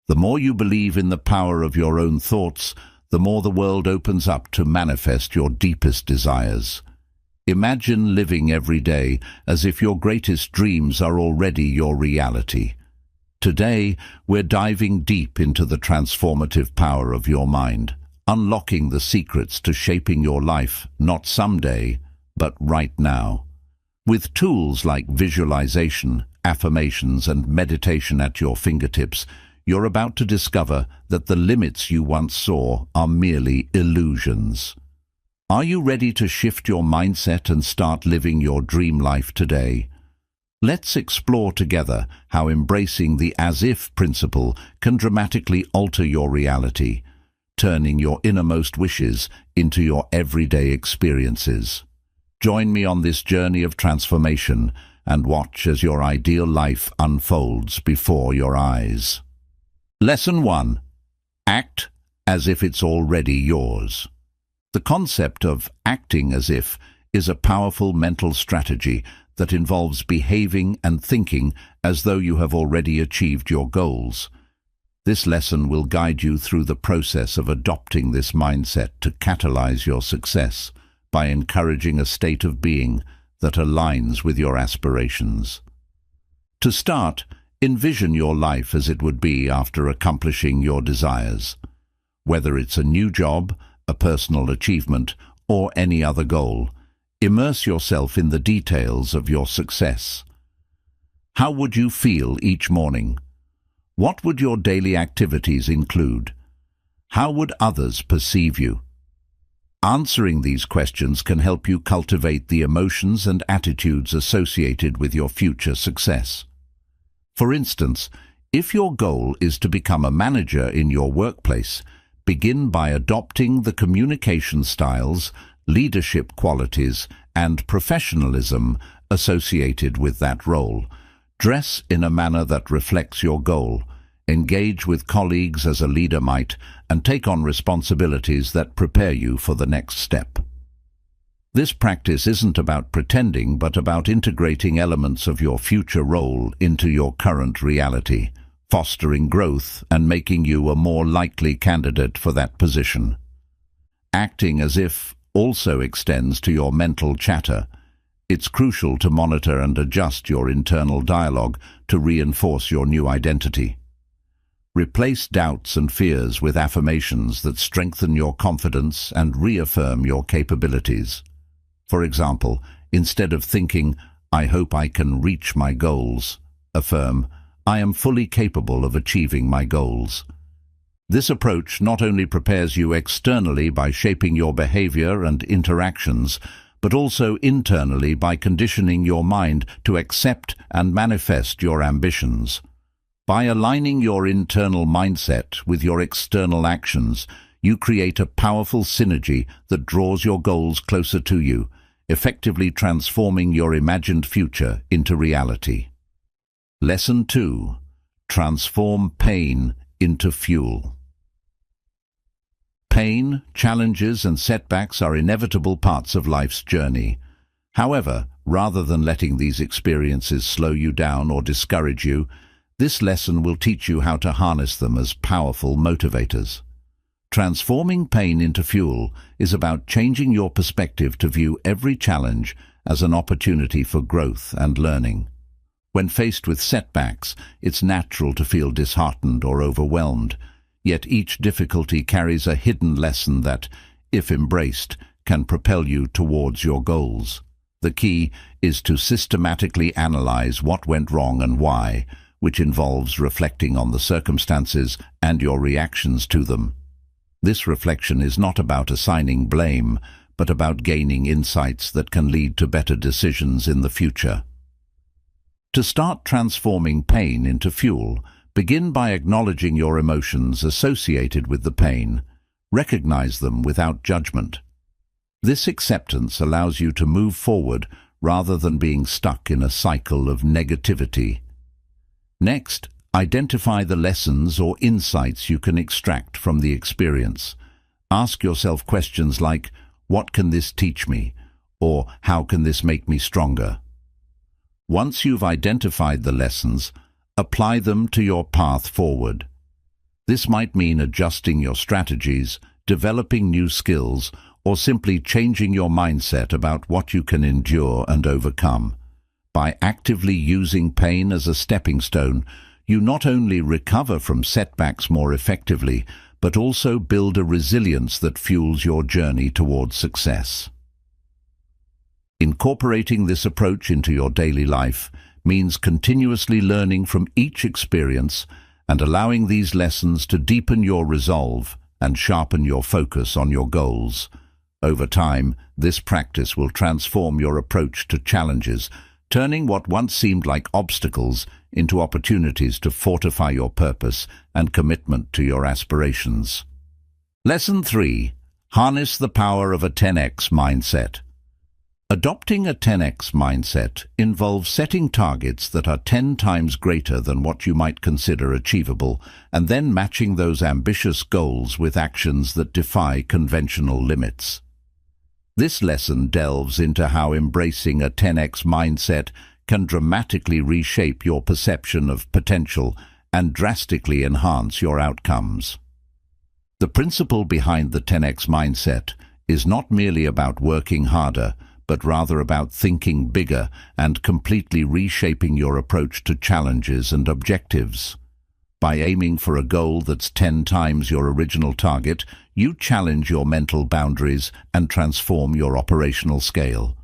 The more you believe in the power of your own thoughts, the more the world opens up to manifest your deepest desires. Imagine living every day as if your greatest dreams are already your reality. Today, we're diving deep into the transformative power of your mind, unlocking the secrets to shaping your life, not someday, but right now. With tools like visualization, affirmations, and meditation at your fingertips, you're about to discover that the limits you once saw are merely illusions. Are you ready to shift your mindset and start living your dream life today? Let's explore together how embracing the as-if principle can dramatically alter your reality, turning your innermost wishes into your everyday experiences. Join me on this journey of transformation and watch as your ideal life unfolds before your eyes. Lesson 1. Act as if it's already yours. The concept of acting as if is a powerful mental strategy that involves behaving and thinking as though you have already achieved your goals. This lesson will guide you through the process of adopting this mindset to catalyze your success by encouraging a state of being that aligns with your aspirations. To start, envision your life as it would be after accomplishing your desires. Whether it's a new job, a personal achievement, or any other goal, immerse yourself in the details of your success. How would you feel each morning? What would your daily activities include? How would others perceive you? Answering these questions can help you cultivate the emotions and attitudes associated with your future success. For instance, if your goal is to become a manager in your workplace, begin by adopting the communication styles, leadership qualities, and professionalism associated with that role. Dress in a manner that reflects your goal. Engage with colleagues as a leader might, and take on responsibilities that prepare you for the next step. This practice isn't about pretending, but about integrating elements of your future role into your current reality, fostering growth and making you a more likely candidate for that position. Acting as if also extends to your mental chatter. It's crucial to monitor and adjust your internal dialogue to reinforce your new identity. Replace doubts and fears with affirmations that strengthen your confidence and reaffirm your capabilities. For example, instead of thinking, "I hope I can reach my goals," affirm, "I am fully capable of achieving my goals." This approach not only prepares you externally by shaping your behavior and interactions, but also internally by conditioning your mind to accept and manifest your ambitions. By aligning your internal mindset with your external actions, you create a powerful synergy that draws your goals closer to you, effectively transforming your imagined future into reality. Lesson 2. Transform pain into fuel. Pain, challenges, and setbacks are inevitable parts of life's journey. However, rather than letting these experiences slow you down or discourage you, this lesson will teach you how to harness them as powerful motivators. Transforming pain into fuel is about changing your perspective to view every challenge as an opportunity for growth and learning. When faced with setbacks, it's natural to feel disheartened or overwhelmed, yet each difficulty carries a hidden lesson that, if embraced, can propel you towards your goals. The key is to systematically analyze what went wrong and why, which involves reflecting on the circumstances and your reactions to them. This reflection is not about assigning blame, but about gaining insights that can lead to better decisions in the future. To start transforming pain into fuel, begin by acknowledging your emotions associated with the pain. Recognize them without judgment. This acceptance allows you to move forward rather than being stuck in a cycle of negativity. Next, identify the lessons or insights you can extract from the experience. Ask yourself questions like, "What can this teach me?" or "How can this make me stronger?" Once you've identified the lessons, apply them to your path forward. This might mean adjusting your strategies, developing new skills, or simply changing your mindset about what you can endure and overcome. By actively using pain as a stepping stone, you not only recover from setbacks more effectively, but also build a resilience that fuels your journey towards success. Incorporating this approach into your daily life means continuously learning from each experience and allowing these lessons to deepen your resolve and sharpen your focus on your goals. Over time, this practice will transform your approach to challenges, turning what once seemed like obstacles into opportunities to fortify your purpose and commitment to your aspirations. Lesson 3. Harness the power of a 10x mindset. Adopting a 10x mindset involves setting targets that are 10 times greater than what you might consider achievable, and then matching those ambitious goals with actions that defy conventional limits. This lesson delves into how embracing a 10x mindset can dramatically reshape your perception of potential and drastically enhance your outcomes. The principle behind the 10x mindset is not merely about working harder, but rather about thinking bigger and completely reshaping your approach to challenges and objectives. By aiming for a goal that's 10 times your original target, you challenge your mental boundaries and transform your operational scale.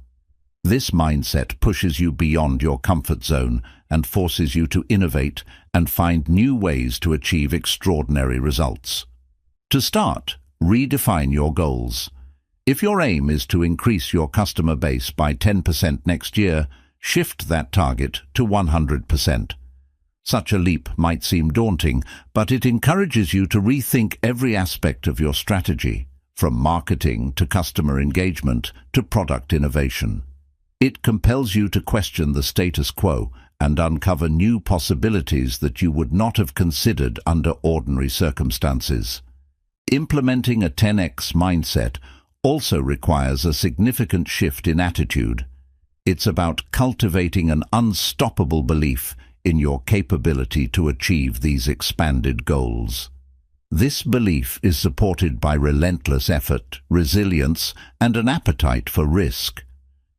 This mindset pushes you beyond your comfort zone and forces you to innovate and find new ways to achieve extraordinary results. To start, redefine your goals. If your aim is to increase your customer base by 10% next year, shift that target to 100%. Such a leap might seem daunting, but it encourages you to rethink every aspect of your strategy, from marketing to customer engagement to product innovation. It compels you to question the status quo and uncover new possibilities that you would not have considered under ordinary circumstances. Implementing a 10x mindset also requires a significant shift in attitude. It's about cultivating an unstoppable belief in your capability to achieve these expanded goals. This belief is supported by relentless effort, resilience, and an appetite for risk.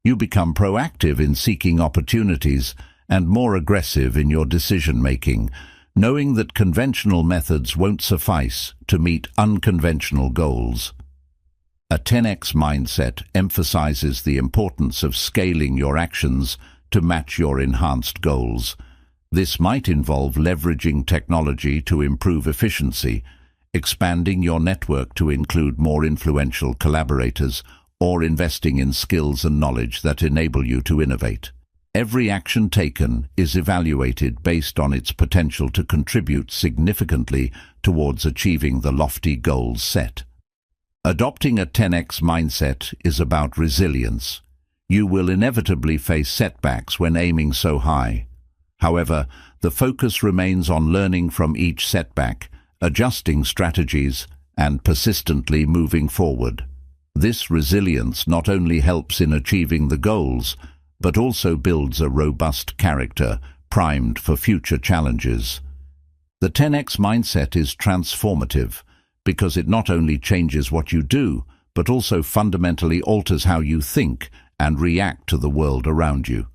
You become proactive in seeking opportunities and more aggressive in your decision-making, knowing that conventional methods won't suffice to meet unconventional goals. A 10x mindset emphasizes the importance of scaling your actions to match your enhanced goals. This might involve leveraging technology to improve efficiency, expanding your network to include more influential collaborators, or investing in skills and knowledge that enable you to innovate. Every action taken is evaluated based on its potential to contribute significantly towards achieving the lofty goals set. Adopting a 10x mindset is about resilience. You will inevitably face setbacks when aiming so high. However, the focus remains on learning from each setback, adjusting strategies, and persistently moving forward. This resilience not only helps in achieving the goals, but also builds a robust character primed for future challenges. The 10x mindset is transformative because it not only changes what you do, but also fundamentally alters how you think and react to the world around you.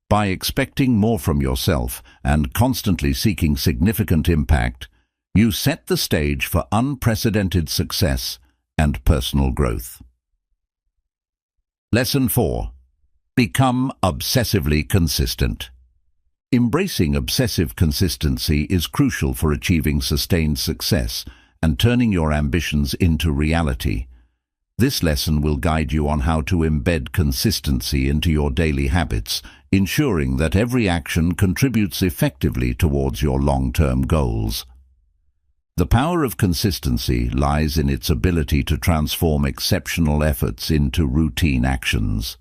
By expecting more from yourself and constantly seeking significant impact, you set the stage for unprecedented success and personal growth. Lesson 4. Become obsessively consistent. Embracing obsessive consistency is crucial for achieving sustained success and turning your ambitions into reality. This lesson will guide you on how to embed consistency into your daily habits, ensuring that every action contributes effectively towards your long-term goals. The power of consistency lies in its ability to transform exceptional efforts into routine actions.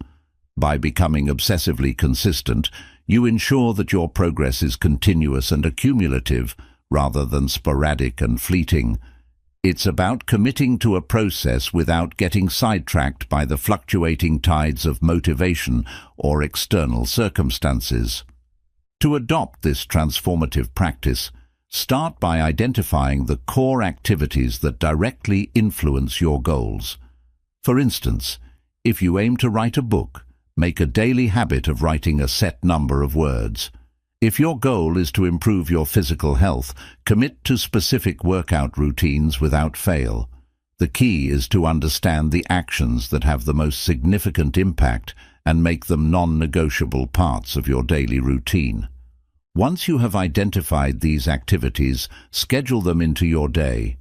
By becoming obsessively consistent, you ensure that your progress is continuous and accumulative rather than sporadic and fleeting. It's about committing to a process without getting sidetracked by the fluctuating tides of motivation or external circumstances. To adopt this transformative practice, Start by identifying the core activities that directly influence your goals. For instance, if you aim to write a book, make a daily habit of writing a set number of words. If your goal is to improve your physical health, commit to specific workout routines without fail. The key is to understand the actions that have the most significant impact and make them non-negotiable parts of your daily routine. Once you have identified these activities, schedule them into your day.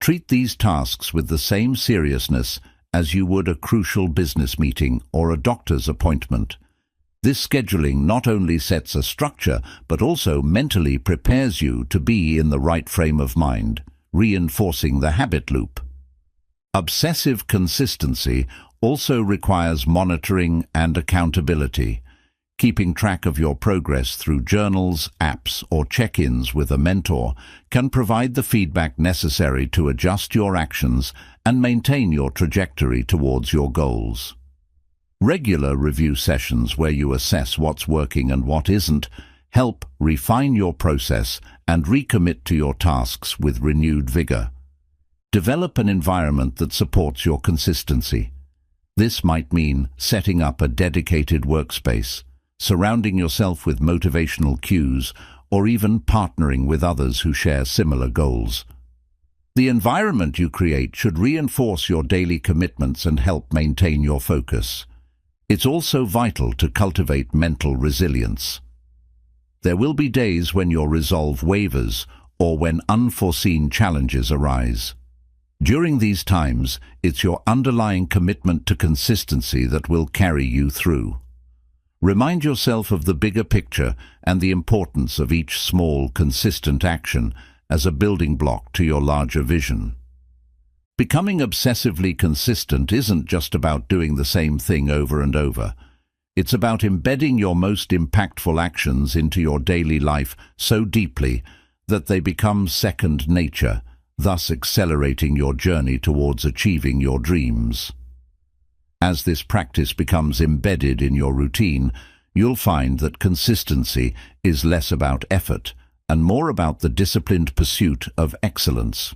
Treat these tasks with the same seriousness as you would a crucial business meeting or a doctor's appointment. This scheduling not only sets a structure, but also mentally prepares you to be in the right frame of mind, reinforcing the habit loop. Obsessive consistency also requires monitoring and accountability. Keeping track of your progress through journals, apps, or check-ins with a mentor can provide the feedback necessary to adjust your actions and maintain your trajectory towards your goals. Regular review sessions where you assess what's working and what isn't help refine your process and recommit to your tasks with renewed vigor. Develop an environment that supports your consistency. This might mean setting up a dedicated workspace, surrounding yourself with motivational cues, or even partnering with others who share similar goals. The environment you create should reinforce your daily commitments and help maintain your focus. It's also vital to cultivate mental resilience. There will be days when your resolve wavers or when unforeseen challenges arise. During these times, it's your underlying commitment to consistency that will carry you through. Remind yourself of the bigger picture and the importance of each small, consistent action as a building block to your larger vision. Becoming obsessively consistent isn't just about doing the same thing over and over. It's about embedding your most impactful actions into your daily life so deeply that they become second nature, thus accelerating your journey towards achieving your dreams. As this practice becomes embedded in your routine, you'll find that consistency is less about effort and more about the disciplined pursuit of excellence.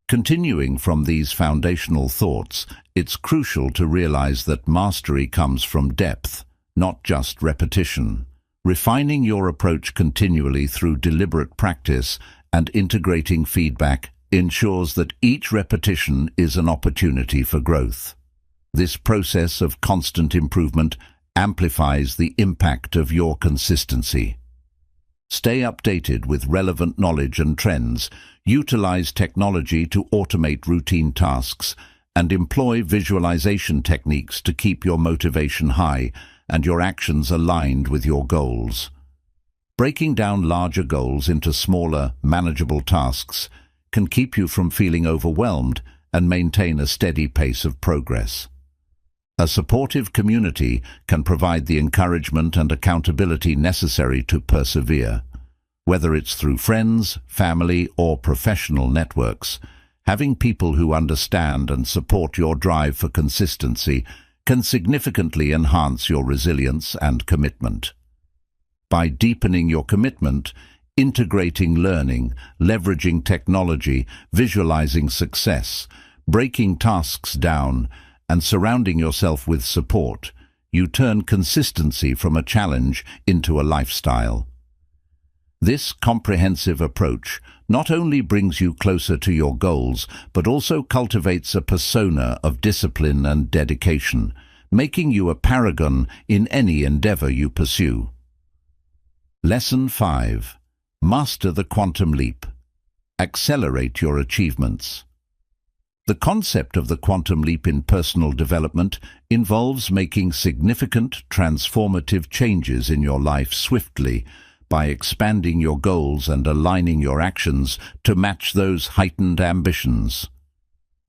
Continuing from these foundational thoughts, it's crucial to realize that mastery comes from depth, not just repetition. Refining your approach continually through deliberate practice and integrating feedback ensures that each repetition is an opportunity for growth. This process of constant improvement amplifies the impact of your consistency. Stay updated with relevant knowledge and trends, utilize technology to automate routine tasks, and employ visualization techniques to keep your motivation high and your actions aligned with your goals. Breaking down larger goals into smaller, manageable tasks can keep you from feeling overwhelmed and maintain a steady pace of progress. A supportive community can provide the encouragement and accountability necessary to persevere. Whether it's through friends, family, or professional networks, having people who understand and support your drive for consistency can significantly enhance your resilience and commitment. By deepening your commitment, integrating learning, leveraging technology, visualizing success, breaking tasks down, and surrounding yourself with support, you turn consistency from a challenge into a lifestyle. This comprehensive approach not only brings you closer to your goals, but also cultivates a persona of discipline and dedication, making you a paragon in any endeavor you pursue. Lesson 5. Master the quantum leap. Accelerate your achievements. The concept of the quantum leap in personal development involves making significant, transformative changes in your life swiftly by expanding your goals and aligning your actions to match those heightened ambitions.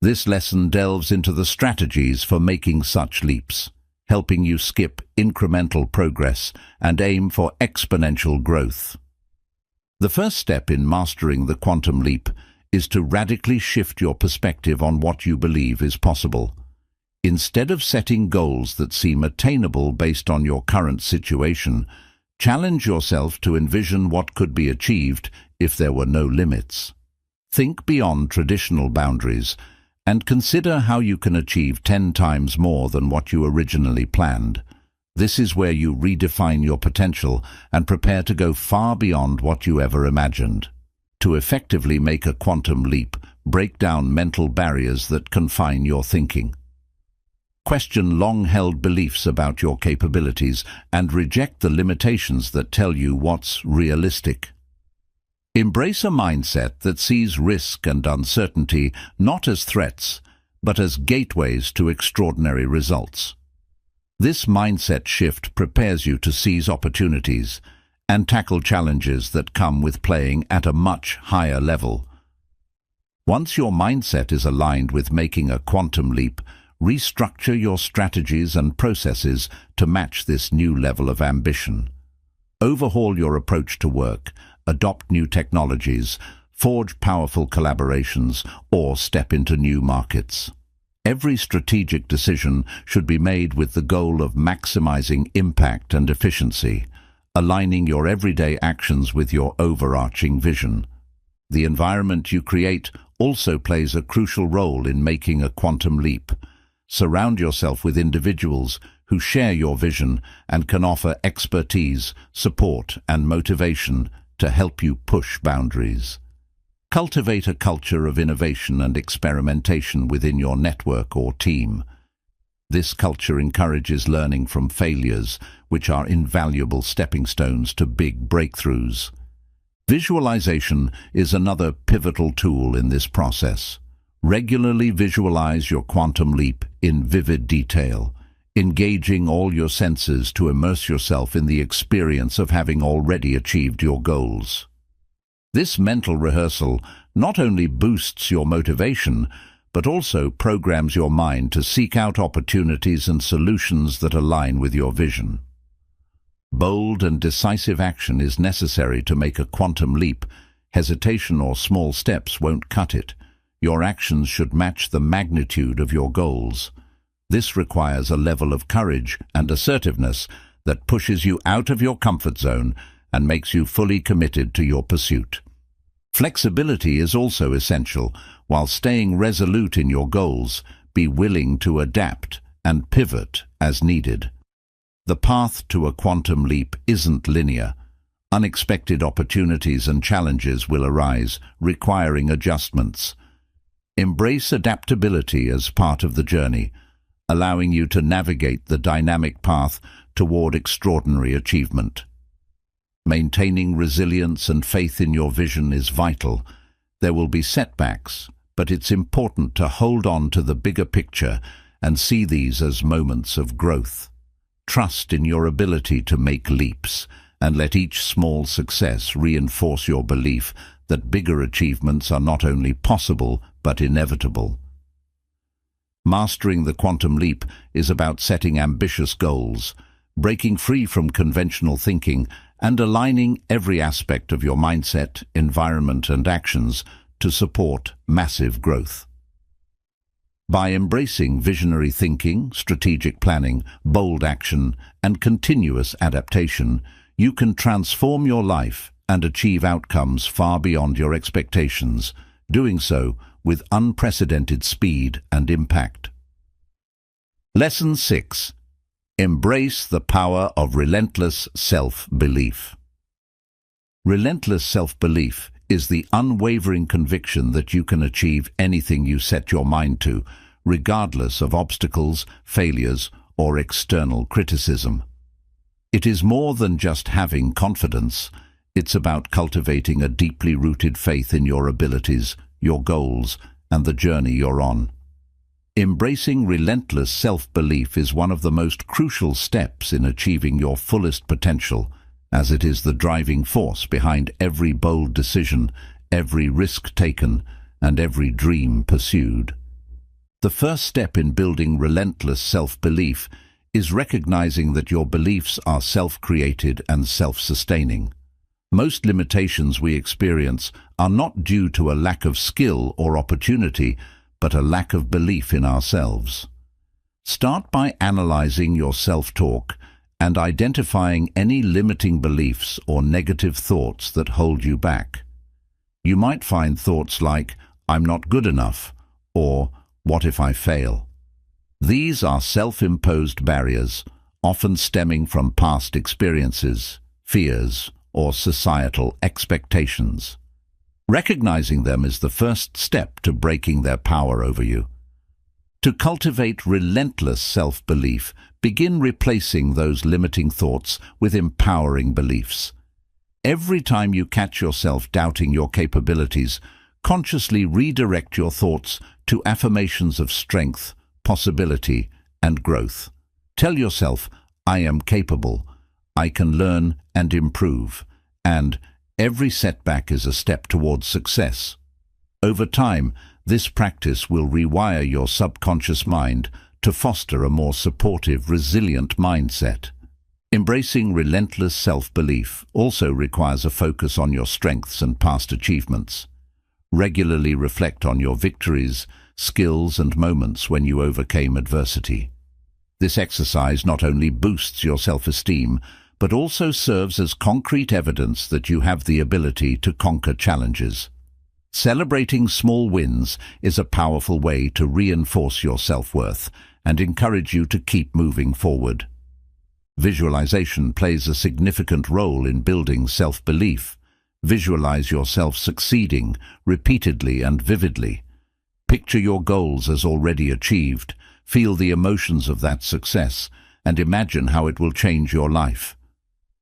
This lesson delves into the strategies for making such leaps, helping you skip incremental progress and aim for exponential growth. The first step in mastering the quantum leap is to radically shift your perspective on what you believe is possible. Instead of setting goals that seem attainable based on your current situation, challenge yourself to envision what could be achieved if there were no limits? Think beyond traditional boundaries and consider how you can achieve 10 times more than what you originally planned. This is where you redefine your potential and prepare to go far beyond what you ever imagined. To effectively make a quantum leap, break down mental barriers that confine your thinking. Question long-held beliefs about your capabilities and reject the limitations that tell you what's realistic. Embrace a mindset that sees risk and uncertainty not as threats, but as gateways to extraordinary results. This mindset shift prepares you to seize opportunities and tackle challenges that come with playing at a much higher level. Once your mindset is aligned with making a quantum leap, restructure your strategies and processes to match this new level of ambition. Overhaul your approach to work, adopt new technologies, forge powerful collaborations, or step into new markets. Every strategic decision should be made with the goal of maximizing impact and efficiency, aligning your everyday actions with your overarching vision. The environment you create also plays a crucial role in making a quantum leap. Surround yourself with individuals who share your vision and can offer expertise, support, and motivation to help you push boundaries. Cultivate a culture of innovation and experimentation within your network or team. This culture encourages learning from failures, which are invaluable stepping stones to big breakthroughs. Visualization is another pivotal tool in this process. Regularly visualize your quantum leap in vivid detail, engaging all your senses to immerse yourself in the experience of having already achieved your goals. This mental rehearsal not only boosts your motivation, but also programs your mind to seek out opportunities and solutions that align with your vision. Bold and decisive action is necessary to make a quantum leap. Hesitation or small steps won't cut it. Your actions should match the magnitude of your goals. This requires a level of courage and assertiveness that pushes you out of your comfort zone and makes you fully committed to your pursuit. Flexibility is also essential. While staying resolute in your goals, be willing to adapt and pivot as needed. The path to a quantum leap isn't linear. Unexpected opportunities and challenges will arise, requiring adjustments. Embrace adaptability as part of the journey, allowing you to navigate the dynamic path toward extraordinary achievement. Maintaining resilience and faith in your vision is vital. There will be setbacks, but it's important to hold on to the bigger picture and see these as moments of growth. Trust in your ability to make leaps, and let each small success reinforce your belief that bigger achievements are not only possible but inevitable. Mastering the quantum leap is about setting ambitious goals, breaking free from conventional thinking, and aligning every aspect of your mindset, environment, and actions to support massive growth. By embracing visionary thinking, strategic planning, bold action, and continuous adaptation, you can transform your life and achieve outcomes far beyond your expectations, doing so with unprecedented speed and impact. Lesson 6. Embrace the power of relentless self-belief. Relentless self-belief is the unwavering conviction that you can achieve anything you set your mind to, regardless of obstacles, failures, or external criticism. It is more than just having confidence. It's about cultivating a deeply rooted faith in your abilities, your goals, and the journey you're on. Embracing relentless self-belief is one of the most crucial steps in achieving your fullest potential, as it is the driving force behind every bold decision, every risk taken, and every dream pursued. The first step in building relentless self-belief is recognizing that your beliefs are self-created and self-sustaining. Most limitations we experience are not due to a lack of skill or opportunity, but a lack of belief in ourselves. Start by analyzing your self-talk and identifying any limiting beliefs or negative thoughts that hold you back. You might find thoughts like, "I'm not good enough," or "What if I fail?" These are self-imposed barriers, often stemming from past experiences, fears, or societal expectations. Recognizing them is the first step to breaking their power over you. To cultivate relentless self-belief, begin replacing those limiting thoughts with empowering beliefs. Every time you catch yourself doubting your capabilities, consciously redirect your thoughts to affirmations of strength, possibility, and growth. Tell yourself, "I am capable, I can learn and improve," and "every setback is a step towards success." Over time, this practice will rewire your subconscious mind to foster a more supportive, resilient mindset. Embracing relentless self-belief also requires a focus on your strengths and past achievements. Regularly reflect on your victories, skills, and moments when you overcame adversity. This exercise not only boosts your self-esteem, but also serves as concrete evidence that you have the ability to conquer challenges. Celebrating small wins is a powerful way to reinforce your self-worth and encourage you to keep moving forward. Visualization plays a significant role in building self-belief. Visualize yourself succeeding repeatedly and vividly. Picture your goals as already achieved, feel the emotions of that success, and imagine how it will change your life.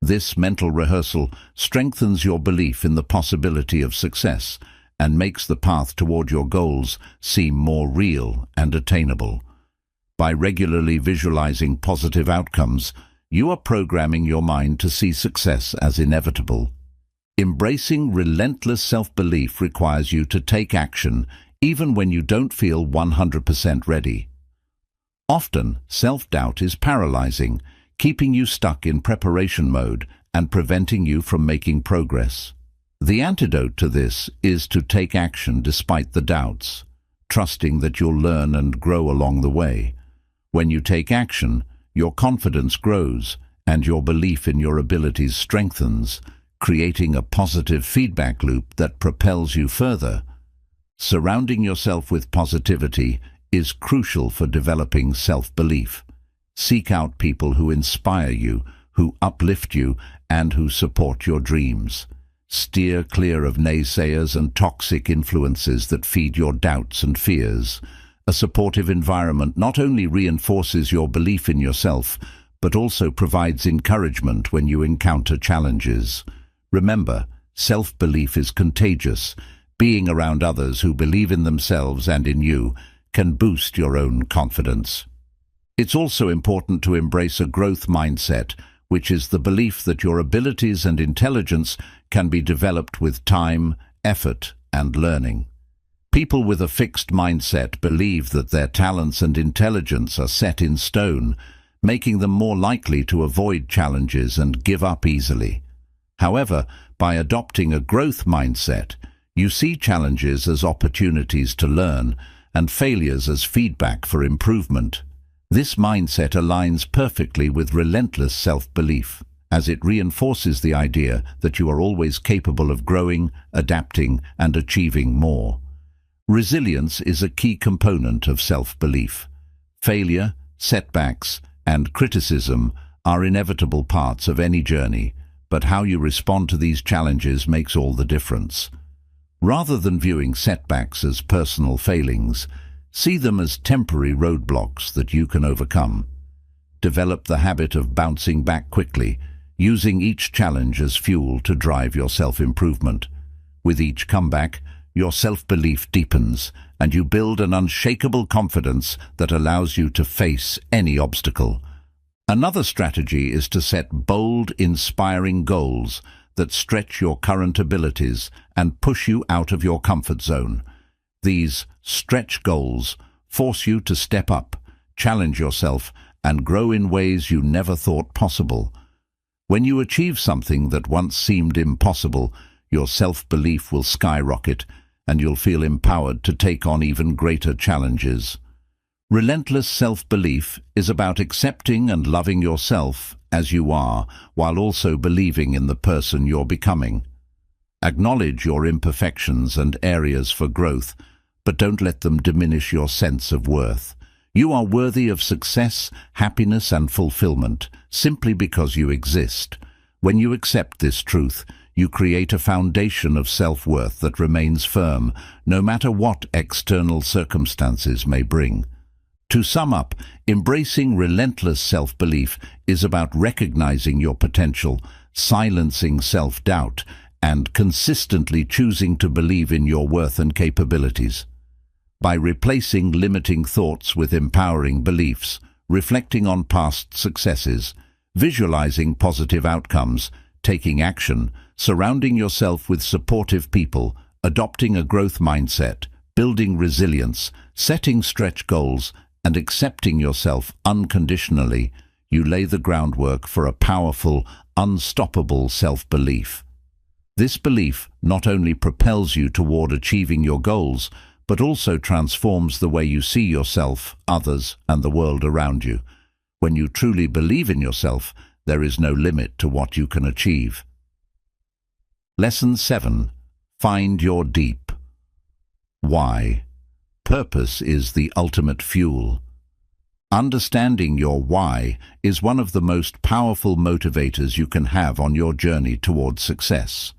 This mental rehearsal strengthens your belief in the possibility of success and makes the path toward your goals seem more real and attainable. By regularly visualizing positive outcomes, you are programming your mind to see success as inevitable. Embracing relentless self-belief requires you to take action even when you don't feel 100% ready. Often, self-doubt is paralyzing, keeping you stuck in preparation mode and preventing you from making progress. The antidote to this is to take action despite the doubts, trusting that you'll learn and grow along the way. When you take action, your confidence grows and your belief in your abilities strengthens, creating a positive feedback loop that propels you further. Surrounding yourself with positivity is crucial for developing self-belief. Seek out people who inspire you, who uplift you, and who support your dreams. Steer clear of naysayers and toxic influences that feed your doubts and fears. A supportive environment not only reinforces your belief in yourself, but also provides encouragement when you encounter challenges. Remember, self-belief is contagious. Being around others who believe in themselves and in you can boost your own confidence. It's also important to embrace a growth mindset, which is the belief that your abilities and intelligence can be developed with time, effort, and learning. People with a fixed mindset believe that their talents and intelligence are set in stone, making them more likely to avoid challenges and give up easily. However, by adopting a growth mindset, you see challenges as opportunities to learn and failures as feedback for improvement. This mindset aligns perfectly with relentless self-belief, as it reinforces the idea that you are always capable of growing, adapting, and achieving more. Resilience is a key component of self-belief. Failure, setbacks, and criticism are inevitable parts of any journey, but how you respond to these challenges makes all the difference. Rather than viewing setbacks as personal failings, see them as temporary roadblocks that you can overcome. Develop the habit of bouncing back quickly, using each challenge as fuel to drive your self-improvement. With each comeback, your self-belief deepens, and you build an unshakable confidence that allows you to face any obstacle. Another strategy is to set bold, inspiring goals that stretch your current abilities and push you out of your comfort zone. These stretch goals force you to step up, challenge yourself, and grow in ways you never thought possible. When you achieve something that once seemed impossible, your self-belief will skyrocket, and you'll feel empowered to take on even greater challenges. Relentless self-belief is about accepting and loving yourself as you are, while also believing in the person you're becoming. Acknowledge your imperfections and areas for growth, but don't let them diminish your sense of worth. You are worthy of success, happiness, and fulfillment simply because you exist. When you accept this truth, you create a foundation of self-worth that remains firm, no matter what external circumstances may bring. To sum up, embracing relentless self-belief is about recognizing your potential, silencing self-doubt, and consistently choosing to believe in your worth and capabilities. By replacing limiting thoughts with empowering beliefs, reflecting on past successes, visualizing positive outcomes, taking action, surrounding yourself with supportive people, adopting a growth mindset, building resilience, setting stretch goals, and accepting yourself unconditionally, you lay the groundwork for a powerful, unstoppable self-belief. This belief not only propels you toward achieving your goals, but also transforms the way you see yourself, others, and the world around you. When you truly believe in yourself, there is no limit to what you can achieve. Lesson 7. Find your deep. Why? Purpose is the ultimate fuel. Understanding your why is one of the most powerful motivators you can have on your journey towards success.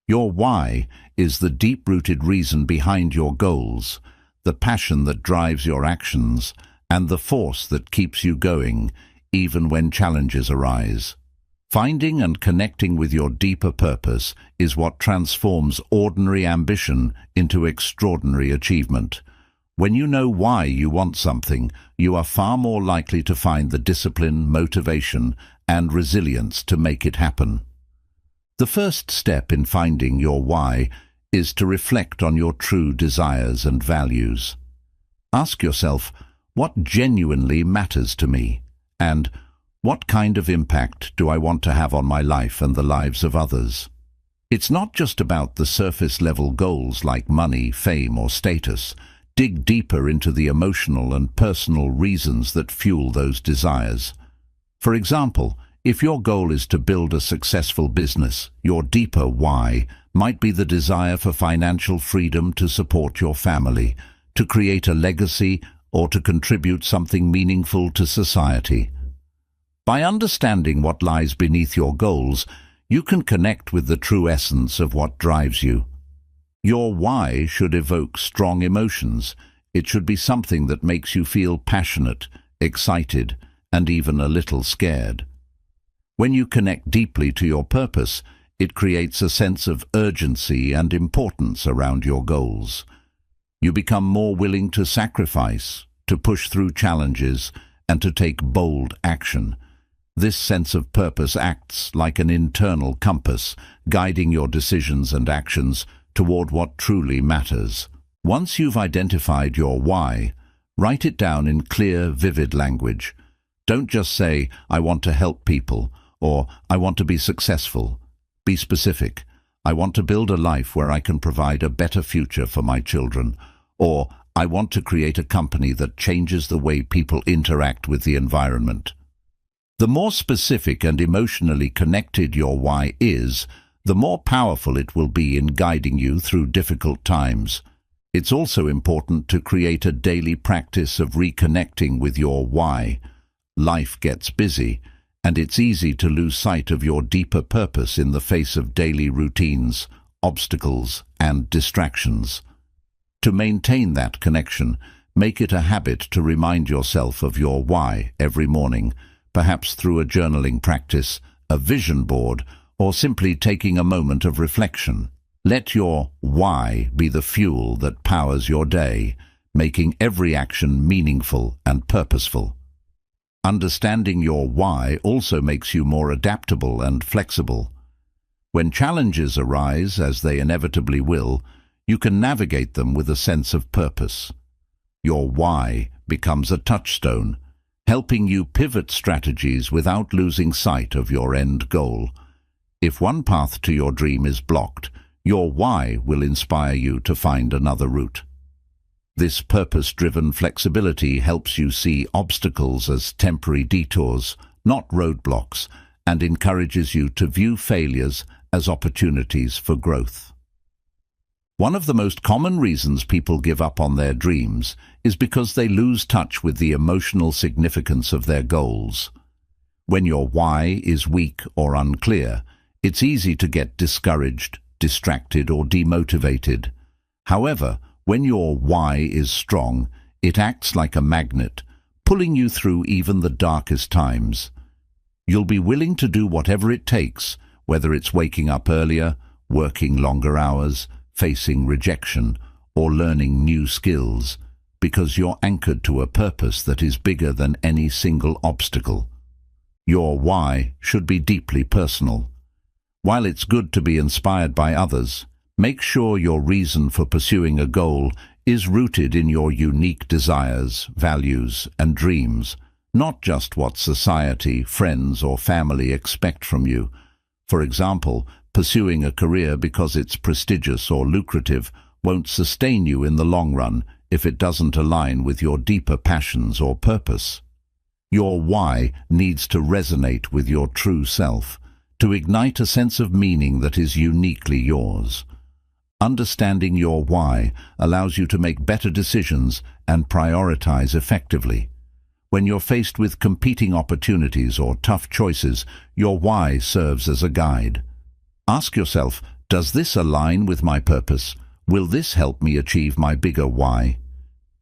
Your why is the deep-rooted reason behind your goals, the passion that drives your actions, and the force that keeps you going, even when challenges arise. Finding and connecting with your deeper purpose is what transforms ordinary ambition into extraordinary achievement. When you know why you want something, you are far more likely to find the discipline, motivation, and resilience to make it happen. The first step in finding your why is to reflect on your true desires and values. Ask yourself, what genuinely matters to me? And what kind of impact do I want to have on my life and the lives of others? It's not just about the surface-level goals like money, fame, or status. Dig deeper into the emotional and personal reasons that fuel those desires. For example, if your goal is to build a successful business, your deeper why might be the desire for financial freedom to support your family, to create a legacy, or to contribute something meaningful to society. By understanding what lies beneath your goals, you can connect with the true essence of what drives you. Your why should evoke strong emotions. It should be something that makes you feel passionate, excited, and even a little scared. When you connect deeply to your purpose, it creates a sense of urgency and importance around your goals. You become more willing to sacrifice, to push through challenges, and to take bold action. This sense of purpose acts like an internal compass, guiding your decisions and actions toward what truly matters. Once you've identified your why, write it down in clear, vivid language. Don't just say, "I want to help people," or "I want to be successful." Be specific. "I want to build a life where I can provide a better future for my children," or "I want to create a company that changes the way people interact with the environment." The more specific and emotionally connected your why is, the more powerful it will be in guiding you through difficult times. It's also important to create a daily practice of reconnecting with your why. Life gets busy, and it's easy to lose sight of your deeper purpose in the face of daily routines, obstacles, and distractions. To maintain that connection, make it a habit to remind yourself of your why every morning, perhaps through a journaling practice, a vision board, or simply taking a moment of reflection. Let your why be the fuel that powers your day, making every action meaningful and purposeful. Understanding your why also makes you more adaptable and flexible. When challenges arise, as they inevitably will, you can navigate them with a sense of purpose. Your why becomes a touchstone, helping you pivot strategies without losing sight of your end goal. If one path to your dream is blocked, your why will inspire you to find another route. This purpose-driven flexibility helps you see obstacles as temporary detours, not roadblocks, and encourages you to view failures as opportunities for growth. One of the most common reasons people give up on their dreams is because they lose touch with the emotional significance of their goals. When your why is weak or unclear, it's easy to get discouraged, distracted, or demotivated. However, when your why is strong, it acts like a magnet, pulling you through even the darkest times. You'll be willing to do whatever it takes, whether it's waking up earlier, working longer hours, facing rejection, or learning new skills, because you're anchored to a purpose that is bigger than any single obstacle. Your why should be deeply personal. While it's good to be inspired by others, make sure your reason for pursuing a goal is rooted in your unique desires, values, and dreams, not just what society, friends, or family expect from you. For example, pursuing a career because it's prestigious or lucrative won't sustain you in the long run if it doesn't align with your deeper passions or purpose. Your why needs to resonate with your true self, to ignite a sense of meaning that is uniquely yours. Understanding your why allows you to make better decisions and prioritize effectively. When you're faced with competing opportunities or tough choices, your why serves as a guide. Ask yourself, does this align with my purpose? Will this help me achieve my bigger why?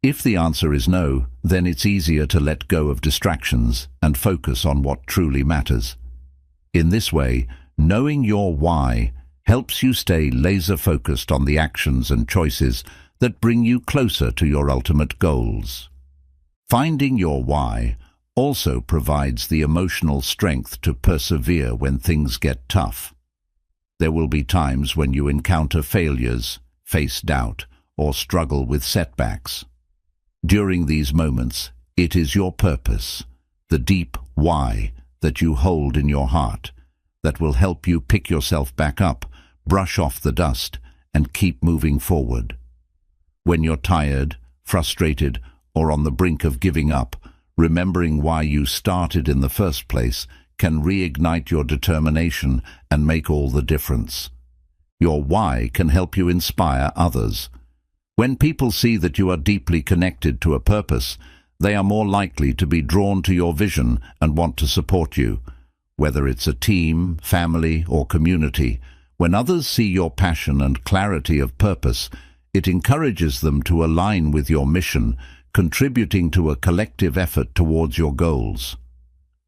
If the answer is no, then it's easier to let go of distractions and focus on what truly matters. In this way, knowing your why helps you stay laser-focused on the actions and choices that bring you closer to your ultimate goals. Finding your why also provides the emotional strength to persevere when things get tough. There will be times when you encounter failures, face doubt, or struggle with setbacks. During these moments, it is your purpose, the deep why that you hold in your heart, that will help you pick yourself back up, brush off the dust, and keep moving forward. When you're tired, frustrated, or on the brink of giving up, remembering why you started in the first place can reignite your determination and make all the difference. Your why can help you inspire others. When people see that you are deeply connected to a purpose, they are more likely to be drawn to your vision and want to support you. Whether it's a team, family, or community, when others see your passion and clarity of purpose, it encourages them to align with your mission, contributing to a collective effort towards your goals.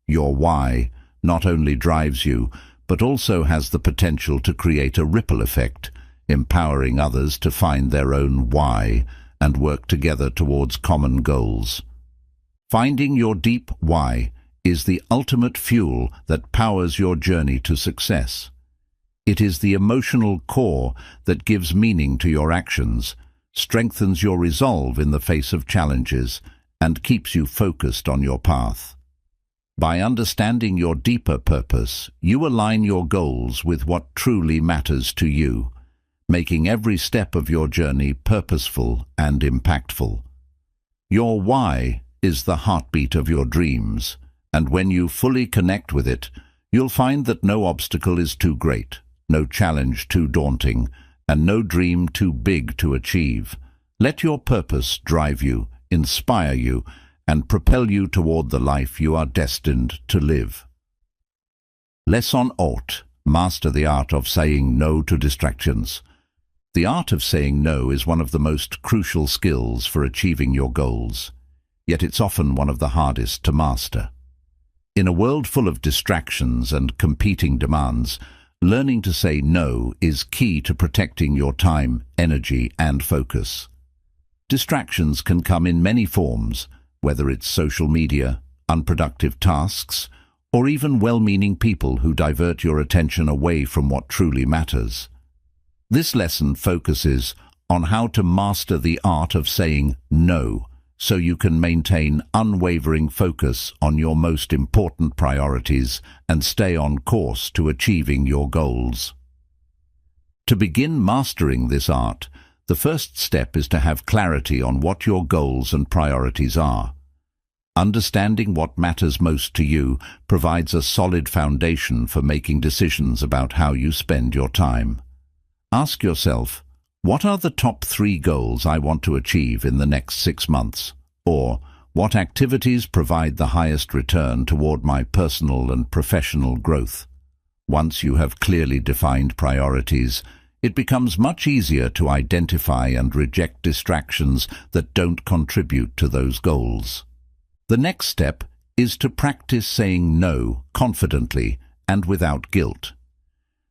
Your why not only drives you, but also has the potential to create a ripple effect, empowering others to find their own why and work together towards common goals. Finding your deep why is the ultimate fuel that powers your journey to success. It is the emotional core that gives meaning to your actions, strengthens your resolve in the face of challenges, and keeps you focused on your path. By understanding your deeper purpose, you align your goals with what truly matters to you, making every step of your journey purposeful and impactful. Your why is the heartbeat of your dreams, and when you fully connect with it, you'll find that no obstacle is too great, no challenge too daunting, and no dream too big to achieve. Let your purpose drive you, inspire you, and propel you toward the life you are destined to live. Lesson 8. Master the art of saying no to distractions. The art of saying no is one of the most crucial skills for achieving your goals, yet it's often one of the hardest to master. In a world full of distractions and competing demands, learning to say no is key to protecting your time, energy, and focus. Distractions can come in many forms, whether it's social media, unproductive tasks, or even well-meaning people who divert your attention away from what truly matters. This lesson focuses on how to master the art of saying no, so you can maintain unwavering focus on your most important priorities and stay on course to achieving your goals. To begin mastering this art, the first step is to have clarity on what your goals and priorities are. Understanding what matters most to you provides a solid foundation for making decisions about how you spend your time. Ask yourself, what are the top 3 goals I want to achieve in the next 6 months? Or, what activities provide the highest return toward my personal and professional growth? Once you have clearly defined priorities, it becomes much easier to identify and reject distractions that don't contribute to those goals. The next step is to practice saying no confidently and without guilt.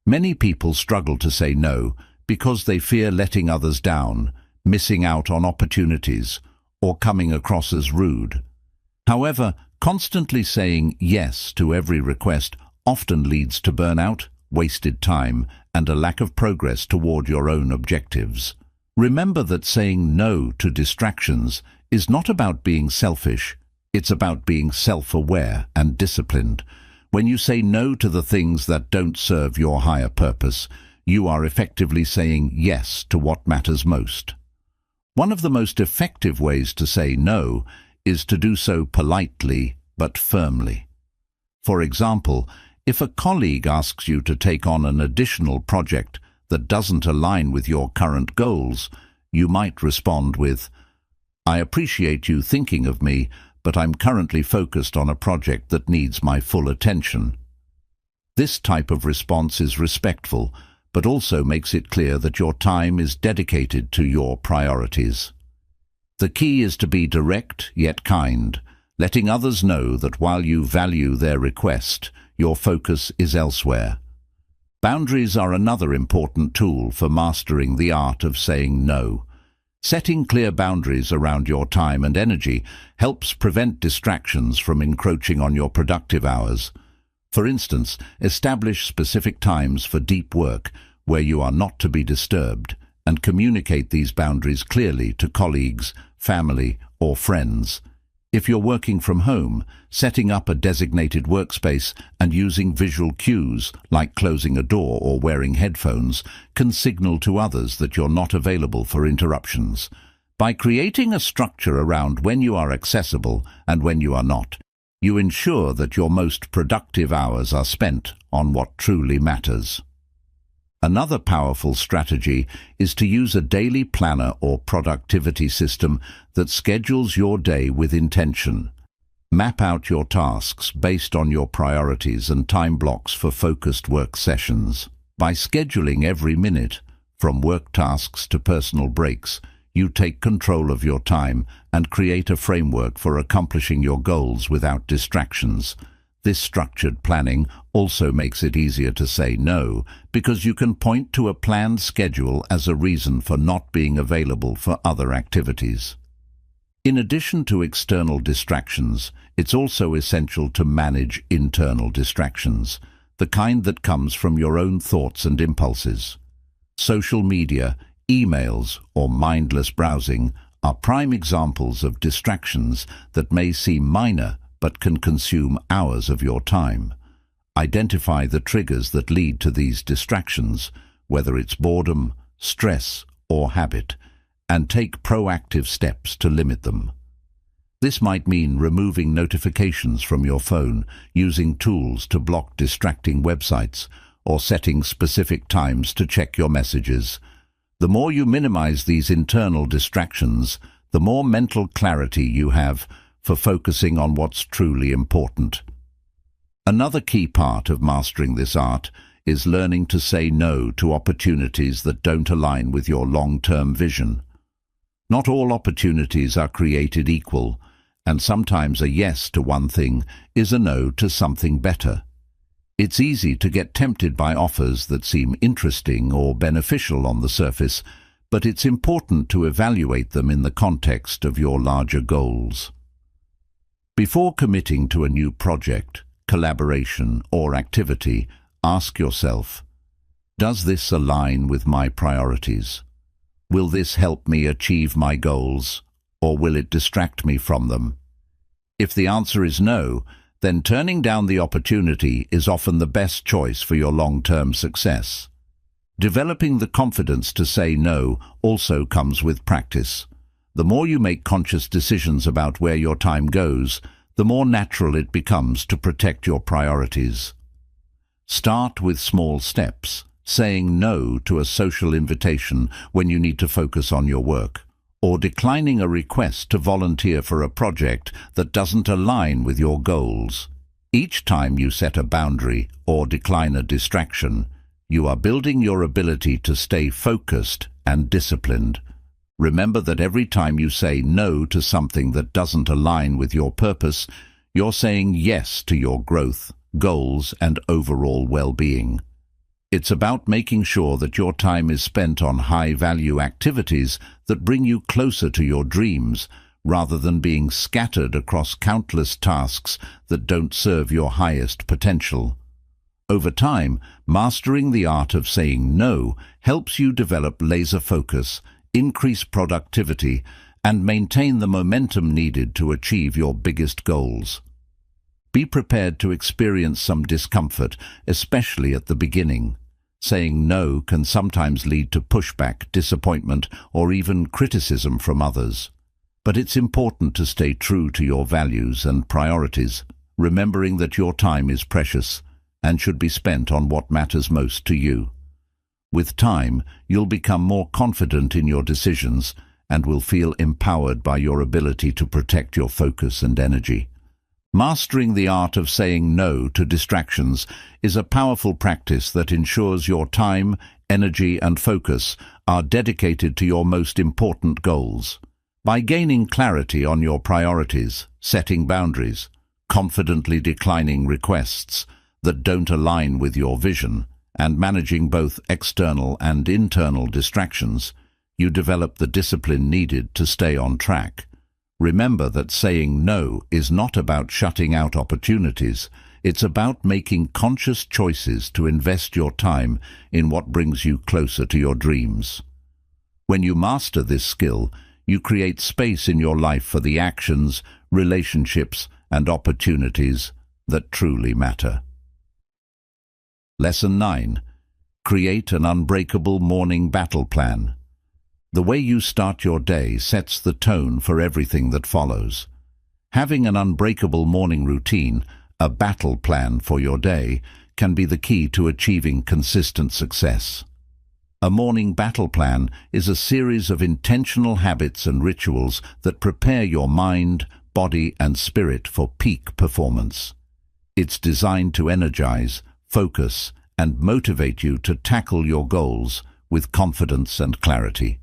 Many people struggle to say no because they fear letting others down, missing out on opportunities, or coming across as rude. However, constantly saying yes to every request often leads to burnout, wasted time, and a lack of progress toward your own objectives. Remember that saying no to distractions is not about being selfish. It's about being self-aware and disciplined. When you say no to the things that don't serve your higher purpose, you are effectively saying yes to what matters most. One of the most effective ways to say no is to do so politely but firmly. For example, if a colleague asks you to take on an additional project that doesn't align with your current goals, you might respond with, "I appreciate you thinking of me, but I'm currently focused on a project that needs my full attention." This type of response is respectful, but also makes it clear that your time is dedicated to your priorities. The key is to be direct yet kind, letting others know that while you value their request, your focus is elsewhere. Boundaries are another important tool for mastering the art of saying no. Setting clear boundaries around your time and energy helps prevent distractions from encroaching on your productive hours. For instance, establish specific times for deep work where you are not to be disturbed, and communicate these boundaries clearly to colleagues, family, or friends. If you're working from home, setting up a designated workspace and using visual cues, like closing a door or wearing headphones, can signal to others that you're not available for interruptions. By creating a structure around when you are accessible and when you are not, you ensure that your most productive hours are spent on what truly matters. Another powerful strategy is to use a daily planner or productivity system that schedules your day with intention. Map out your tasks based on your priorities and time blocks for focused work sessions. By scheduling every minute, from work tasks to personal breaks, you take control of your time and create a framework for accomplishing your goals without distractions. This structured planning also makes it easier to say no, because you can point to a planned schedule as a reason for not being available for other activities. In addition to external distractions, it's also essential to manage internal distractions, the kind that comes from your own thoughts and impulses. Social media, emails, or mindless browsing are prime examples of distractions that may seem minor but can consume hours of your time. Identify the triggers that lead to these distractions, whether it's boredom, stress, or habit, and take proactive steps to limit them. This might mean removing notifications from your phone, using tools to block distracting websites, or setting specific times to check your messages. The more you minimize these internal distractions, the more mental clarity you have for focusing on what's truly important. Another key part of mastering this art is learning to say no to opportunities that don't align with your long-term vision. Not all opportunities are created equal, and sometimes a yes to one thing is a no to something better. It's easy to get tempted by offers that seem interesting or beneficial on the surface, but it's important to evaluate them in the context of your larger goals. Before committing to a new project, collaboration, or activity, ask yourself, does this align with my priorities? Will this help me achieve my goals, or will it distract me from them? If the answer is no, then turning down the opportunity is often the best choice for your long-term success. Developing the confidence to say no also comes with practice. The more you make conscious decisions about where your time goes, the more natural it becomes to protect your priorities. Start with small steps, saying no to a social invitation when you need to focus on your work, or declining a request to volunteer for a project that doesn't align with your goals. Each time you set a boundary or decline a distraction, you are building your ability to stay focused and disciplined. Remember that every time you say no to something that doesn't align with your purpose, you're saying yes to your growth, goals, and overall well-being. It's about making sure that your time is spent on high-value activities that bring you closer to your dreams, rather than being scattered across countless tasks that don't serve your highest potential. Over time, mastering the art of saying no helps you develop laser focus, increase productivity, and maintain the momentum needed to achieve your biggest goals. Be prepared to experience some discomfort, especially at the beginning. Saying no can sometimes lead to pushback, disappointment, or even criticism from others. But it's important to stay true to your values and priorities, remembering that your time is precious and should be spent on what matters most to you. With time, you'll become more confident in your decisions and will feel empowered by your ability to protect your focus and energy. Mastering the art of saying no to distractions is a powerful practice that ensures your time, energy, and focus are dedicated to your most important goals. By gaining clarity on your priorities, setting boundaries, confidently declining requests that don't align with your vision, and managing both external and internal distractions, you develop the discipline needed to stay on track. Remember that saying no is not about shutting out opportunities. It's about making conscious choices to invest your time in what brings you closer to your dreams. When you master this skill, you create space in your life for the actions, relationships, and opportunities that truly matter. Lesson 9. Create an unbreakable morning battle plan. The way you start your day sets the tone for everything that follows. Having an unbreakable morning routine, a battle plan for your day, can be the key to achieving consistent success. A morning battle plan is a series of intentional habits and rituals that prepare your mind, body, and spirit for peak performance. It's designed to energize, focus, and motivate you to tackle your goals with confidence and clarity.